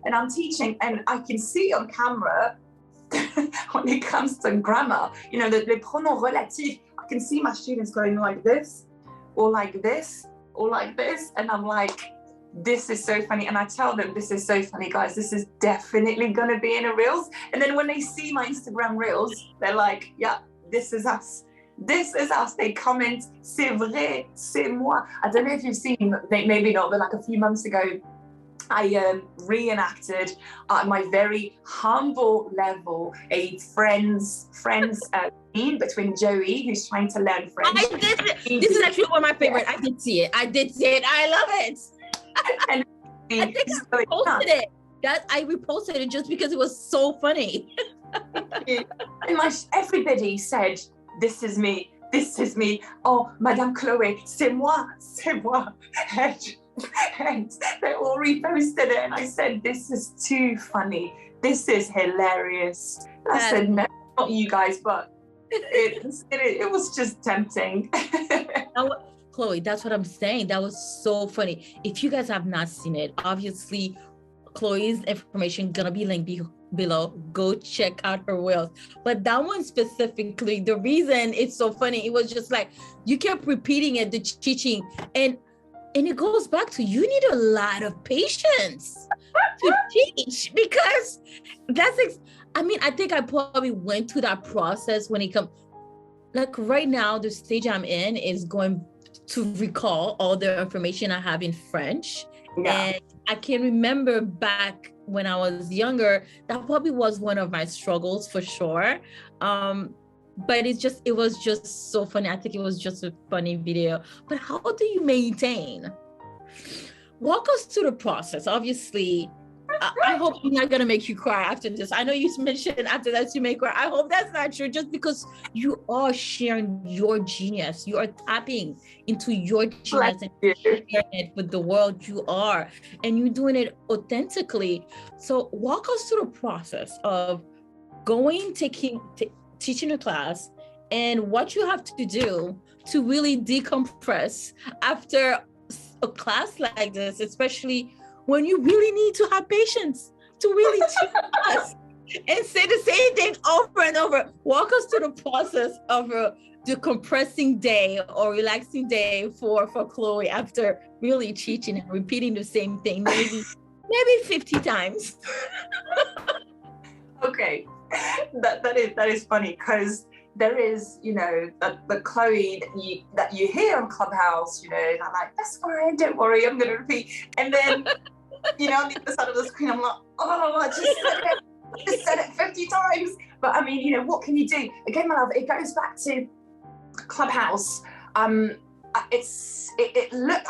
and I'm teaching, and I can see on camera when it comes to grammar, you know, the pronoms relatifs, I can see my students going like this, or like this, or like this, and I'm like, this is so funny. And I tell them, this is so funny, guys, this is definitely gonna be in a Reels. And then when they see my Instagram Reels, they're like, yeah, this is us. This is us. They comment, c'est vrai, c'est moi. I don't know if you've seen, maybe not, but like a few months ago, I reenacted at my very humble level a friends scene between Joey, who's trying to learn French. This is actually one of my favorite. I did see it. I love it. And I think I reposted it. I reposted it just because it was so funny. And everybody said, this is me. Oh, Madame Chloé, c'est moi. And they all reposted it, and I said, this is too funny. This is hilarious. I said, no, not you guys, but it was just tempting. Chloe, that's what I'm saying. That was so funny. If you guys have not seen it, obviously Chloe's information gonna be linked below. Go check out her reels. But that one specifically, the reason it's so funny, it was just like you kept repeating it, the teaching, and it goes back to you need a lot of patience to teach, because I think I probably went through that process when it comes, like right now, the stage I'm in is going to recall all the information I have in French. Yeah. And I can remember back when I was younger, that probably was one of my struggles for sure. But it was just so funny. I think it was just a funny video. But how do you maintain? Walk us through the process. Obviously, I hope I'm not going to make you cry after this. I know you mentioned after that you may cry. I hope that's not true, just because you are sharing your genius. You are tapping into your genius and sharing it with the world. You are, and you're doing it authentically. So walk us through the process of teaching a class and what you have to do to really decompress after a class like this, especially when you really need to have patience to really teach us and say the same thing over and over. Walk us through the process of the compressing day or relaxing day for Chloe after really teaching and repeating the same thing, maybe maybe 50 times. Okay, that is funny, because there is, you know, the Chloe that you hear on Clubhouse, you know, and I'm like, that's fine, don't worry, I'm gonna repeat. And then, you know, on the other side of the screen, I'm like, oh, I just said it 50 times. But I mean, you know, what can you do? Again, my love, it goes back to Clubhouse. I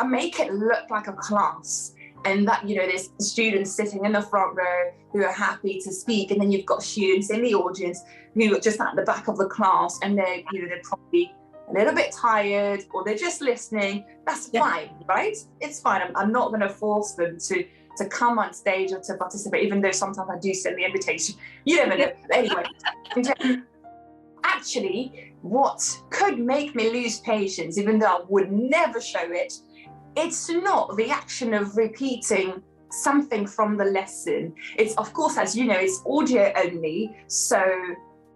make it look like a class, and that, you know, there's students sitting in the front row who are happy to speak, and then you've got students in the audience who are just at the back of the class, and they're, you know, they're probably a little bit tired, or they're just listening. That's fine, right? It's fine. I'm not going to force them to come on stage or to participate, even though sometimes I do send the invitation. You never know. Anyway, actually, what could make me lose patience, even though I would never show it, it's not the action of repeating something from the lesson. It's, of course, as you know, it's audio only. So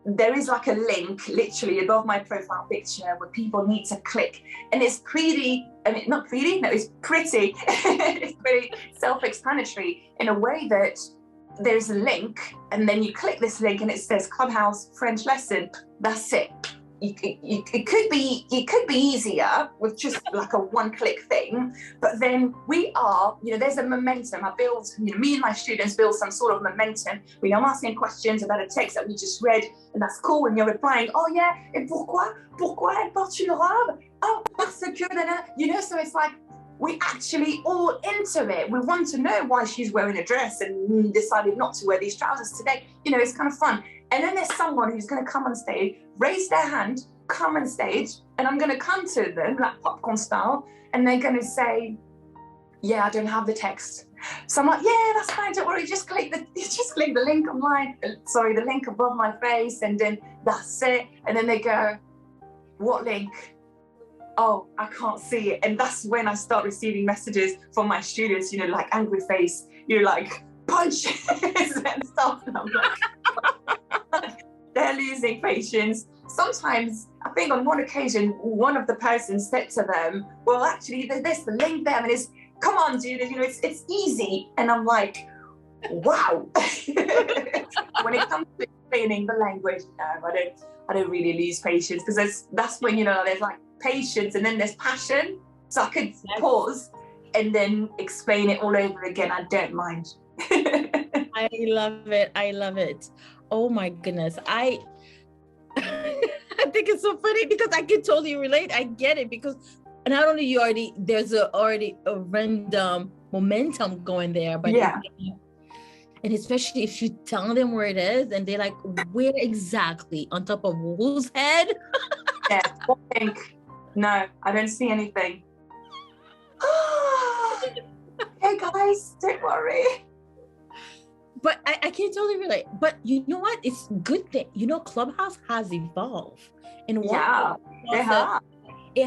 there is like a link literally above my profile picture where people need to click. And it's pretty, I mean, not pretty, no, it's pretty. It's pretty self-explanatory in a way that there's a link, and then you click this link and it says Clubhouse French lesson. That's it. It could be easier with just like a one-click thing, but then we are, you know, there's a momentum. I build, you know, me and my students build some sort of momentum. We know I'm asking questions about a text that we just read, and that's cool. And you're replying, oh yeah, et pourquoi elle porte une robe? Oh, parce que, you know, so it's like, we actually all into it. We want to know why she's wearing a dress and decided not to wear these trousers today. You know, it's kind of fun. And then there's someone who's going to come on stage, raise their hand, come on stage, and I'm going to come to them like popcorn style, and they're going to say, yeah, I don't have the text. So I'm like, yeah, that's fine, don't worry, just click the link online, sorry, the link above my face, and then that's it. And then they go, what link? Oh, I can't see it. And that's when I start receiving messages from my students, you know, like angry face, you know, like punches and stuff. And I'm like, they're losing patience. Sometimes, I think on one occasion, one of the persons said to them, well, actually, there's the link there, and it's, come on, dude, you know, it's easy. And I'm like, wow. When it comes to explaining the language, no, I don't really lose patience, because that's when, you know, there's like patience and then there's passion. So I could pause and then explain it all over again. I don't mind. I love it. I love it. Oh my goodness. I think it's so funny because I can totally relate. I get it, because not only there's already a random momentum going there, but yeah. And especially if you tell them where it is and they're like, where exactly? On top of whose head? Yeah, what link? No, I don't see anything. Hey guys, don't worry. But I can't totally relate. But you know what? It's good that, you know, Clubhouse has evolved. And it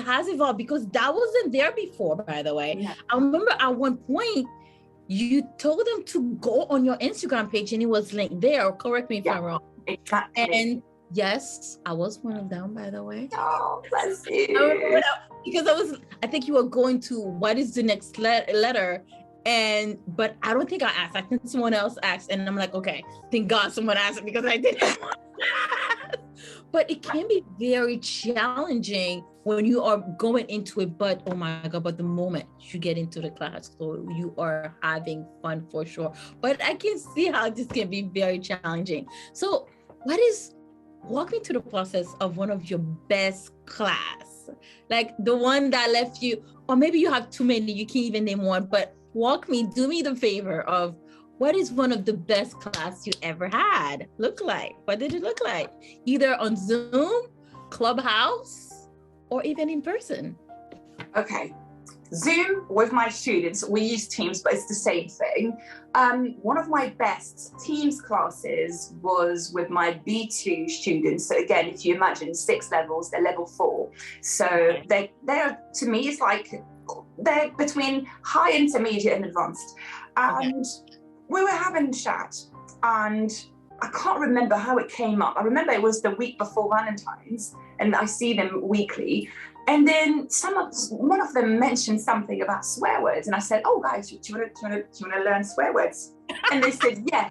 has evolved, because that wasn't there before, by the way. Yeah. I remember at one point, you told them to go on your Instagram page and it was linked there. Correct me if I'm wrong. Exactly. And yes, I was one of them, by the way. Oh, bless you. Because I think you were going to, what is the next letter? But I don't think I asked. I think someone else asked, and I'm like, okay, thank God someone asked it, because I didn't. But it can be very challenging when you are going into it. But oh my God, but the moment you get into the class, so you are having fun for sure. But I can see how this can be very challenging. So walk me through the process of one of your best class, like the one that left you, or maybe you have too many, you can't even name one, but do me the favor of, what is one of the best class you ever had look like? What did it look like? Either on Zoom, Clubhouse, or even in person? Okay. Zoom with my students, we use Teams, but it's the same thing. One of my best Teams classes was with my B2 students. So again, if you imagine 6 levels, they're level 4. So they're to me, it's like they're between high, intermediate, and advanced. And we were having a chat, and I can't remember how it came up. I remember it was the week before Valentine's, and I see them weekly. And then one of them mentioned something about swear words. And I said, oh, guys, do you want to learn swear words? And they said, yeah.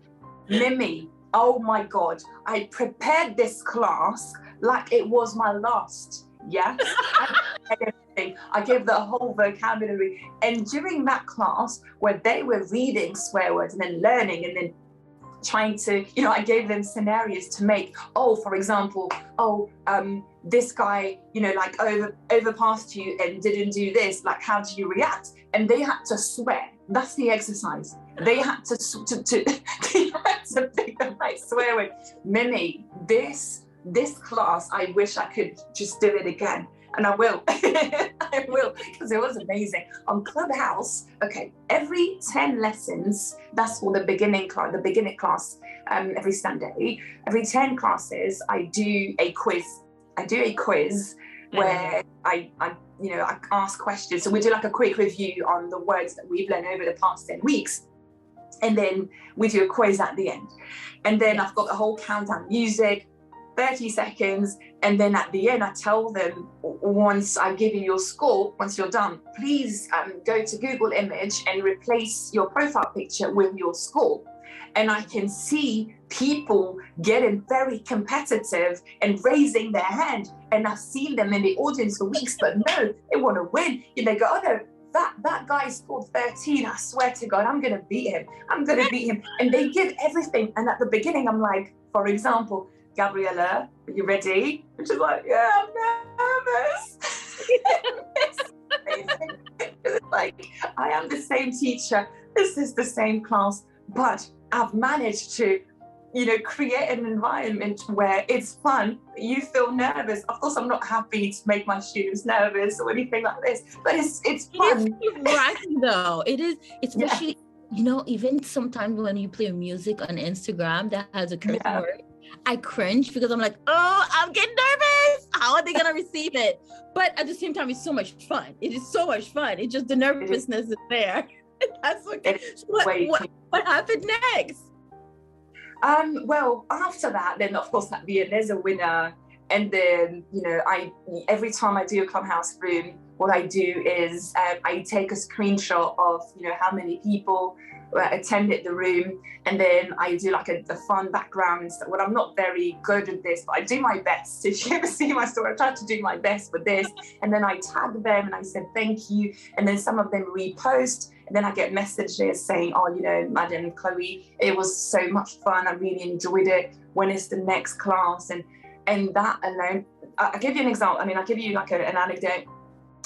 Mimi, oh my God, I prepared this class like it was my last. Yeah. I gave the whole vocabulary. And during that class where they were reading swear words and then learning and then trying to, I gave them scenarios to make, for example, this guy, like overpassed you and didn't do this, like, how do you react? And they had to swear. That's the exercise. They had to they had to pick the right swear word. Mimi, this class, I wish I could just do it again. And I will. I will, because it was amazing. On Clubhouse, okay, every 10 lessons, that's for the beginning class, every Sunday, every 10 classes, I do a quiz. Where I ask questions. So we do like a quick review on the words that we've learned over the past 10 weeks. And then we do a quiz at the end. And then I've got the whole countdown music, 30 seconds. And then at the end, I tell them, once I give you your score, once you're done, please go to Google Image and replace your profile picture with your score. And I can see people getting very competitive and raising their hand. And I've seen them in the audience for weeks, but no, they want to win. And they go, oh no, that guy scored 13. I swear to God, I'm going to beat him. And they give everything. And at the beginning, I'm like, for example, Gabriella, are you ready? And she's like, yeah, I'm nervous. It's like, I am the same teacher. This is the same class, but I've managed to, create an environment where it's fun. You feel nervous. Of course, I'm not happy to make my students nervous or anything like this, but it's fun. It's right, though. It is, especially, even sometimes when you play music on Instagram that has a curse word, I cringe because I'm like, oh, I'm getting nervous. How are they going to receive it? But at the same time, it's so much fun. It is so much fun. It's just the nervousness is there. That's okay. What happened next? Well, after that, then of course at the end there's a winner, and then every time I do a Clubhouse room, what I do is I take a screenshot of how many people attended the room, and then I do like a fun background. Well, I'm not very good at this, but I do my best. If you ever see my story, I try to do my best with this, and then I tag them and I said thank you, and then some of them repost. And then I get messages saying, Madam Chloe, it was so much fun. I really enjoyed it. When is the next class? And that alone, I'll give you an example. I'll give you like an anecdote.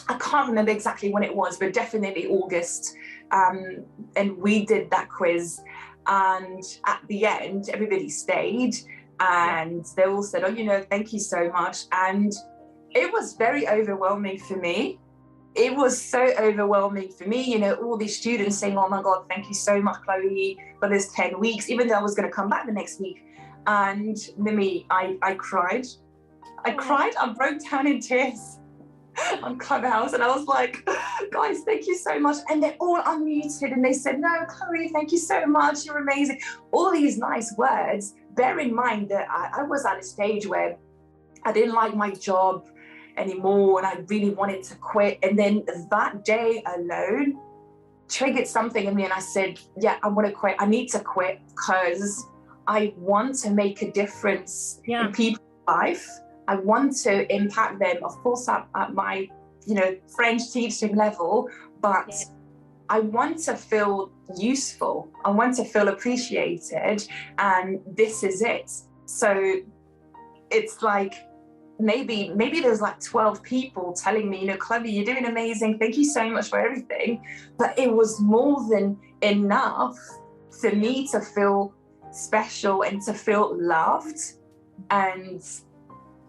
I can't remember exactly when it was, but definitely August. And we did that quiz. And at the end, everybody stayed. And they all said, thank you so much. And it was very overwhelming for me. It was so overwhelming for me, all these students saying, oh my God, thank you so much, Chloe, for this 10 weeks, even though I was going to come back the next week. And Mimi, I cried. I broke down in tears on Clubhouse. And I was like, guys, thank you so much. And they're all unmuted. And they said, no, Chloe, thank you so much. You're amazing. All these nice words. Bear in mind that I was at a stage where I didn't like my job anymore and I really wanted to quit. And then that day alone triggered something in me, and I said, yeah, I want to quit. I need to quit because I want to make a difference in people's life. I want to impact them, of course, at my French teaching level, but I want to feel useful. I want to feel appreciated, and this is it. So it's like maybe there's like 12 people telling me, Chloe, you're doing amazing. Thank you so much for everything. But it was more than enough for me to feel special and to feel loved. And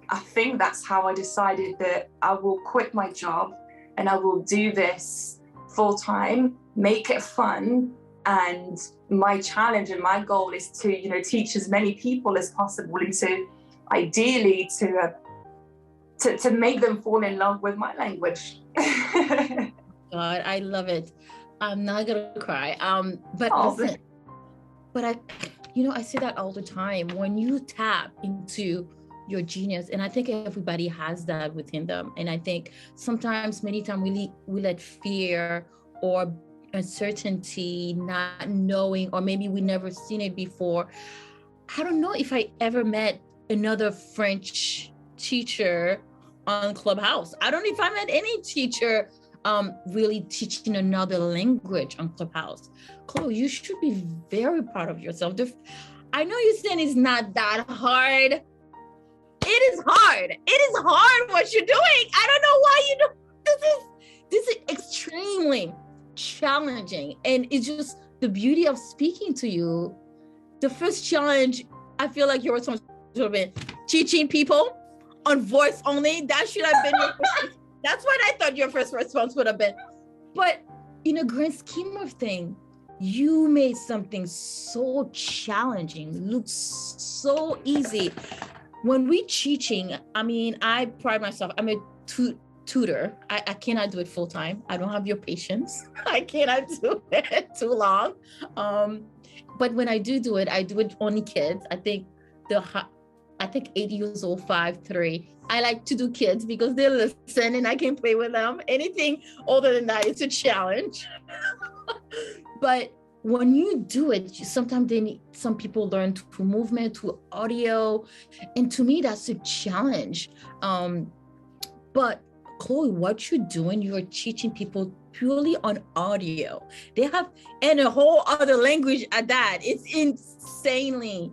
I think that's how I decided that I will quit my job and I will do this full time, make it fun. And my challenge and my goal is to, teach as many people as possible, and to ideally to make them fall in love with my language. God, I love it. I'm not gonna cry. But listen, but I say that all the time. When you tap into your genius. And I think everybody has that within them. And I think many times we let fear or uncertainty, not knowing, or maybe we never seen it before. I don't know if I ever met another French teacher on Clubhouse. I don't know if I met any teacher really teaching another language on Clubhouse. Chloe, you should be very proud of yourself. I know you're saying it's not that hard. It is hard. It is hard what you're doing. I don't know why you do. This is extremely challenging. And it's just the beauty of speaking to you. The first challenge, I feel like your response should have been teaching people on voice only. That should have been your first. That's what I thought your first response would have been. But in a grand scheme of things, you made something so challenging look so easy. When we teaching, I mean, I pride myself. I'm a tutor. I cannot do it full time. I don't have your patience. I cannot do it too long. But when I do it, I do it only kids. I think 8 years old, 5, 3. I like to do kids because they listen and I can play with them. Anything older than that, it's a challenge. But when you do it, sometimes some people learn through movement, through audio. And to me, that's a challenge. But Chloe, what you're doing, you're teaching people purely on audio. They have, and a whole other language at that. It's insanely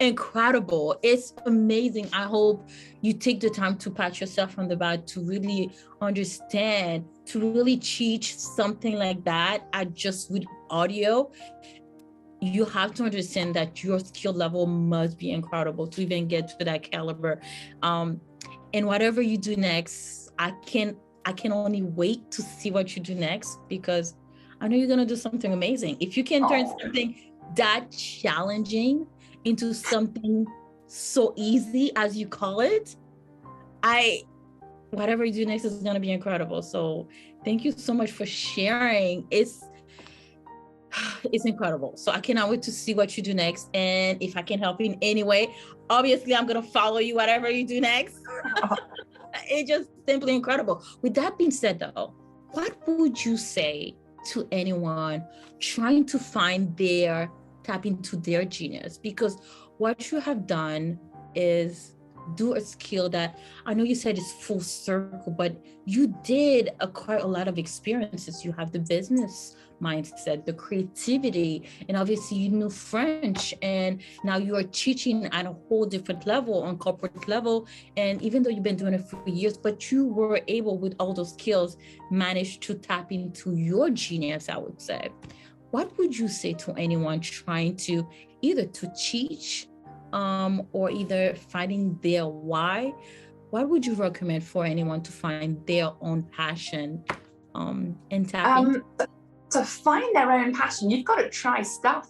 incredible. It's amazing. I hope you take the time to pat yourself on the back to really understand, to really teach something like that just with audio. You have to understand that your skill level must be incredible to even get to that caliber. And whatever you do next, I can only wait to see what you do next, because I know you're going to do something amazing. If you can turn something that challenging into something so easy, as you call it, whatever you do next is going to be incredible. So thank you so much for sharing. It's incredible. So I cannot wait to see what you do next. And if I can help in any way, obviously I'm going to follow you, whatever you do next. It's just simply incredible. With that being said, though, what would you say to anyone trying to tap into their genius? Because what you have done is do a skill that I know you said is full circle, but you did acquire a lot of experiences. You have the business mindset, the creativity, and obviously you knew French, and now you are teaching at a whole different level, on corporate level. And even though you've been doing it for years, but you were able, with all those skills, manage to tap into your genius, I would say. What would you say to anyone trying to either to teach or either finding their why? What would you recommend for anyone to find their own passion and tap into? To find their own passion, you've got to try stuff.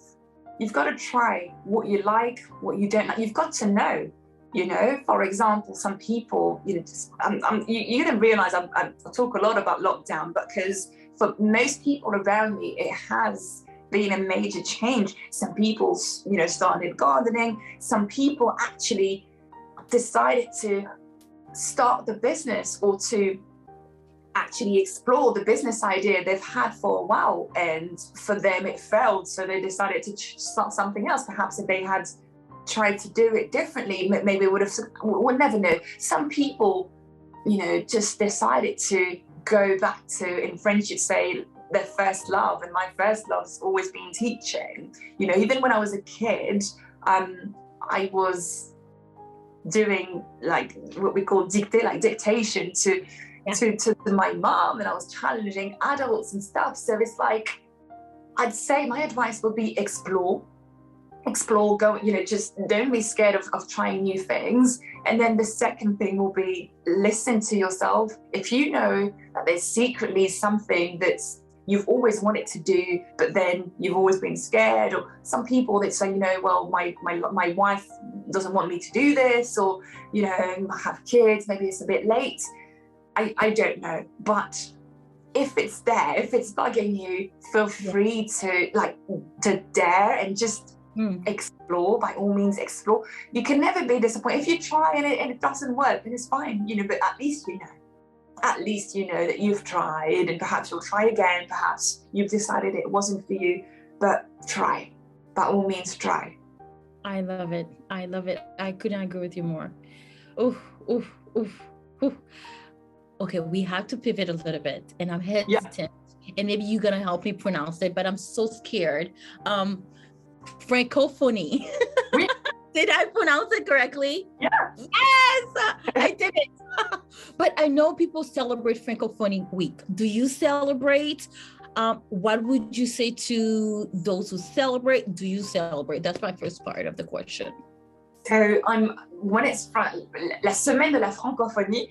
You've got to try what you like, what you don't like. You've got to know, for example, some people, you're going to realize I talk a lot about lockdown, because for most people around me, it has been a major change. Some people, started gardening. Some people actually decided to start the business or to actually explore the business idea they've had for a while, and for them it failed, so they decided to start something else. Perhaps if they had tried to do it differently, maybe we'll never know. Some people, just decided to go back to, in French you'd say, their first love, and my first love has always been teaching. Even when I was a kid, I was doing like what we call dictation to my mom, and I was challenging adults and stuff. So it's like, I'd say my advice would be explore, go, just don't be scared of trying new things. And then the second thing will be listen to yourself. If you know that there's secretly something that's you've always wanted to do, but then you've always been scared, or some people that say, well, my wife doesn't want me to do this, or, I have kids, maybe it's a bit late. I don't know, but if it's there, if it's bugging you, feel free to dare and just explore, by all means explore. You can never be disappointed. If you try and it doesn't work, then it's fine, but at least you know that you've tried, and perhaps you'll try again, perhaps you've decided it wasn't for you, but try. By all means, try. I love it. I love it. I couldn't agree with you more. Oof, oof, oof, oof. Okay, we have to pivot a little bit, and I'm hesitant, and maybe you're gonna help me pronounce it, but I'm so scared. Francophonie. Did I pronounce it correctly? Yeah. Yes, I did it. But I know people celebrate Francophonie Week. Do you celebrate? What would you say to those who celebrate? Do you celebrate? That's my first part of the question. So when it's la semaine de la francophonie,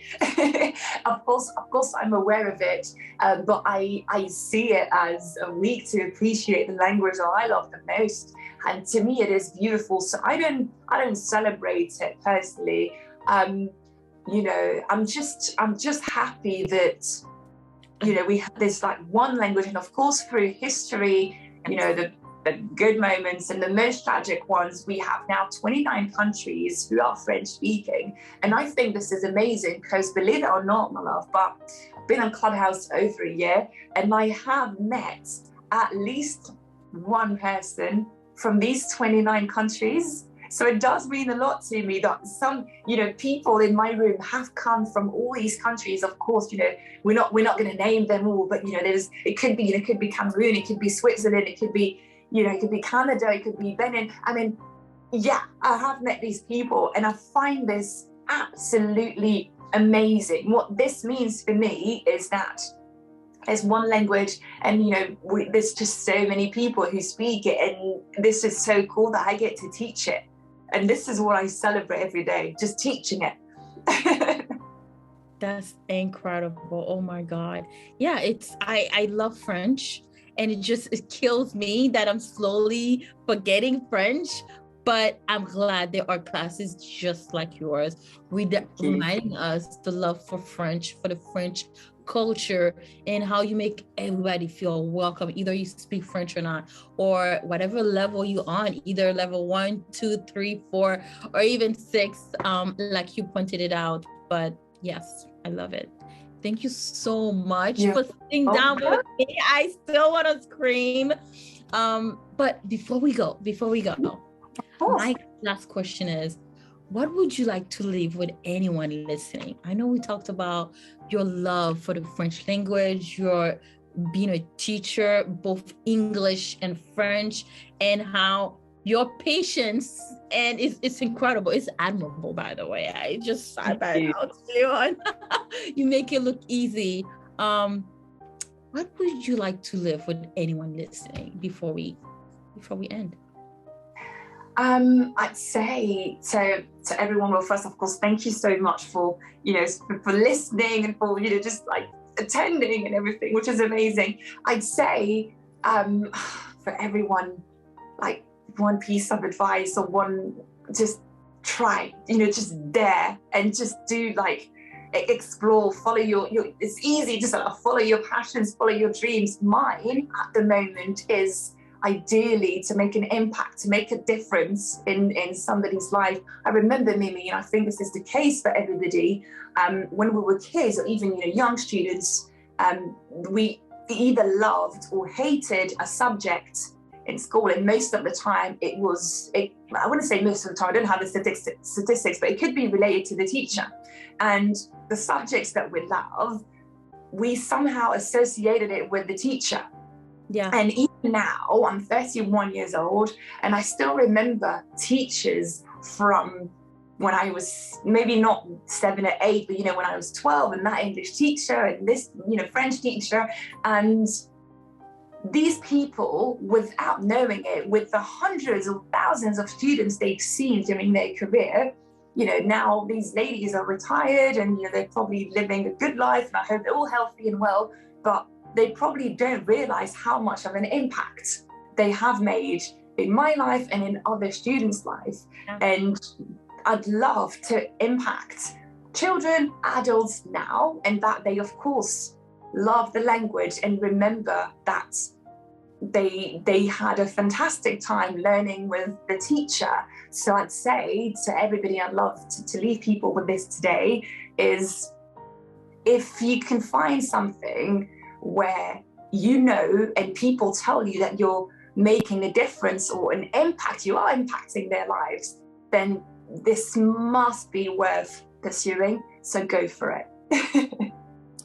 of course I'm aware of it, but I see it as a week to appreciate the language that I love the most, and to me it is beautiful. So I don't celebrate it personally. I'm just happy that we have this like one language, and of course through history, the good moments and the most tragic ones, we have now 29 countries who are French speaking. And I think this is amazing because, believe it or not, my love, but I've been on Clubhouse over a year, and I have met at least one person from these 29 countries. So it does mean a lot to me that some, people in my room have come from all these countries. Of course, we're not going to name them all, but it could be Cameroon, it could be Switzerland, it could be Canada, it could be Benin. I mean, I have met these people, and I find this absolutely amazing. What this means for me is that there's one language, and there's just so many people who speak it, and this is so cool that I get to teach it. And this is what I celebrate every day, just teaching it. That's incredible. Oh my God. Yeah, I love French. And it kills me that I'm slowly forgetting French, but I'm glad there are classes just like yours, reminding us the love for French, for the French culture, and how you make everybody feel welcome, either you speak French or not, or whatever level you're on, either level 1, 2, 3, 4, or even 6, like you pointed it out. But yes, I love it. Thank you so much for sitting down with me. I still want to scream. But before we go, my last question is, what would you like to leave with anyone listening? I know we talked about your love for the French language, your being a teacher, both English and French, and how your patience, and it's incredible. It's admirable, by the way. I just said that out to you. You make it look easy. What would you like to leave with anyone listening before we end? I'd say to everyone, well, first, of course, thank you so much for listening and for just like attending and everything, which is amazing. I'd say for everyone, like, one piece of advice, or one, just try, just dare, and just do, like, explore, follow your it's easy to sort of follow your passions, follow your dreams. Mine at the moment is ideally to make an impact, to make a difference in somebody's life. I remember, Mimi, and I think this is the case for everybody, when we were kids, or even young students, we either loved or hated a subject in school, and most of the time I wouldn't say most of the time, I don't have the statistics, but it could be related to the teacher. And the subjects that we love, we somehow associated it with the teacher. Yeah. And even now, I'm 31 years old, and I still remember teachers from when I was maybe not 7 or 8, but when I was 12, and that English teacher and this French teacher, and these people, without knowing it, with the hundreds or thousands of students they've seen during their career, now these ladies are retired, and they're probably living a good life, and I hope they're all healthy and well, but they probably don't realize how much of an impact they have made in my life and in other students' lives. Yeah. And I'd love to impact children, adults now, and that they, of course, love the language and remember that they had a fantastic time learning with the teacher. So I'd say to everybody, I'd love to leave people with this today is, if you can find something where you know and people tell you that you're making a difference or an impact, you are impacting their lives, then this must be worth pursuing. So go for it.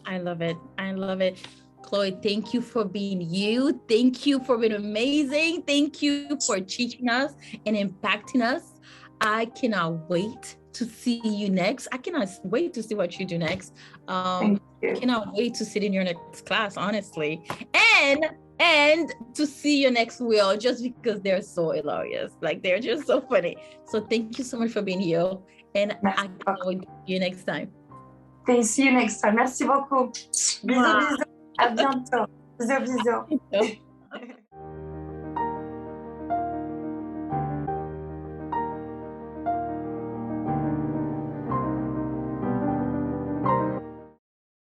I love it. I love it. Chloé, thank you for being you. Thank you for being amazing. Thank you for teaching us and impacting us. I cannot wait to see you next. I cannot wait to see what you do next. Thank you. I cannot wait to sit in your next class, honestly. And to see your next wheel, just because they're so hilarious. Like, they're just so funny. So thank you so much for being here. And I can't wait to see you next time. See you next time. Merci beaucoup. Bisous, bisous. À bientôt. Bisous, bisous.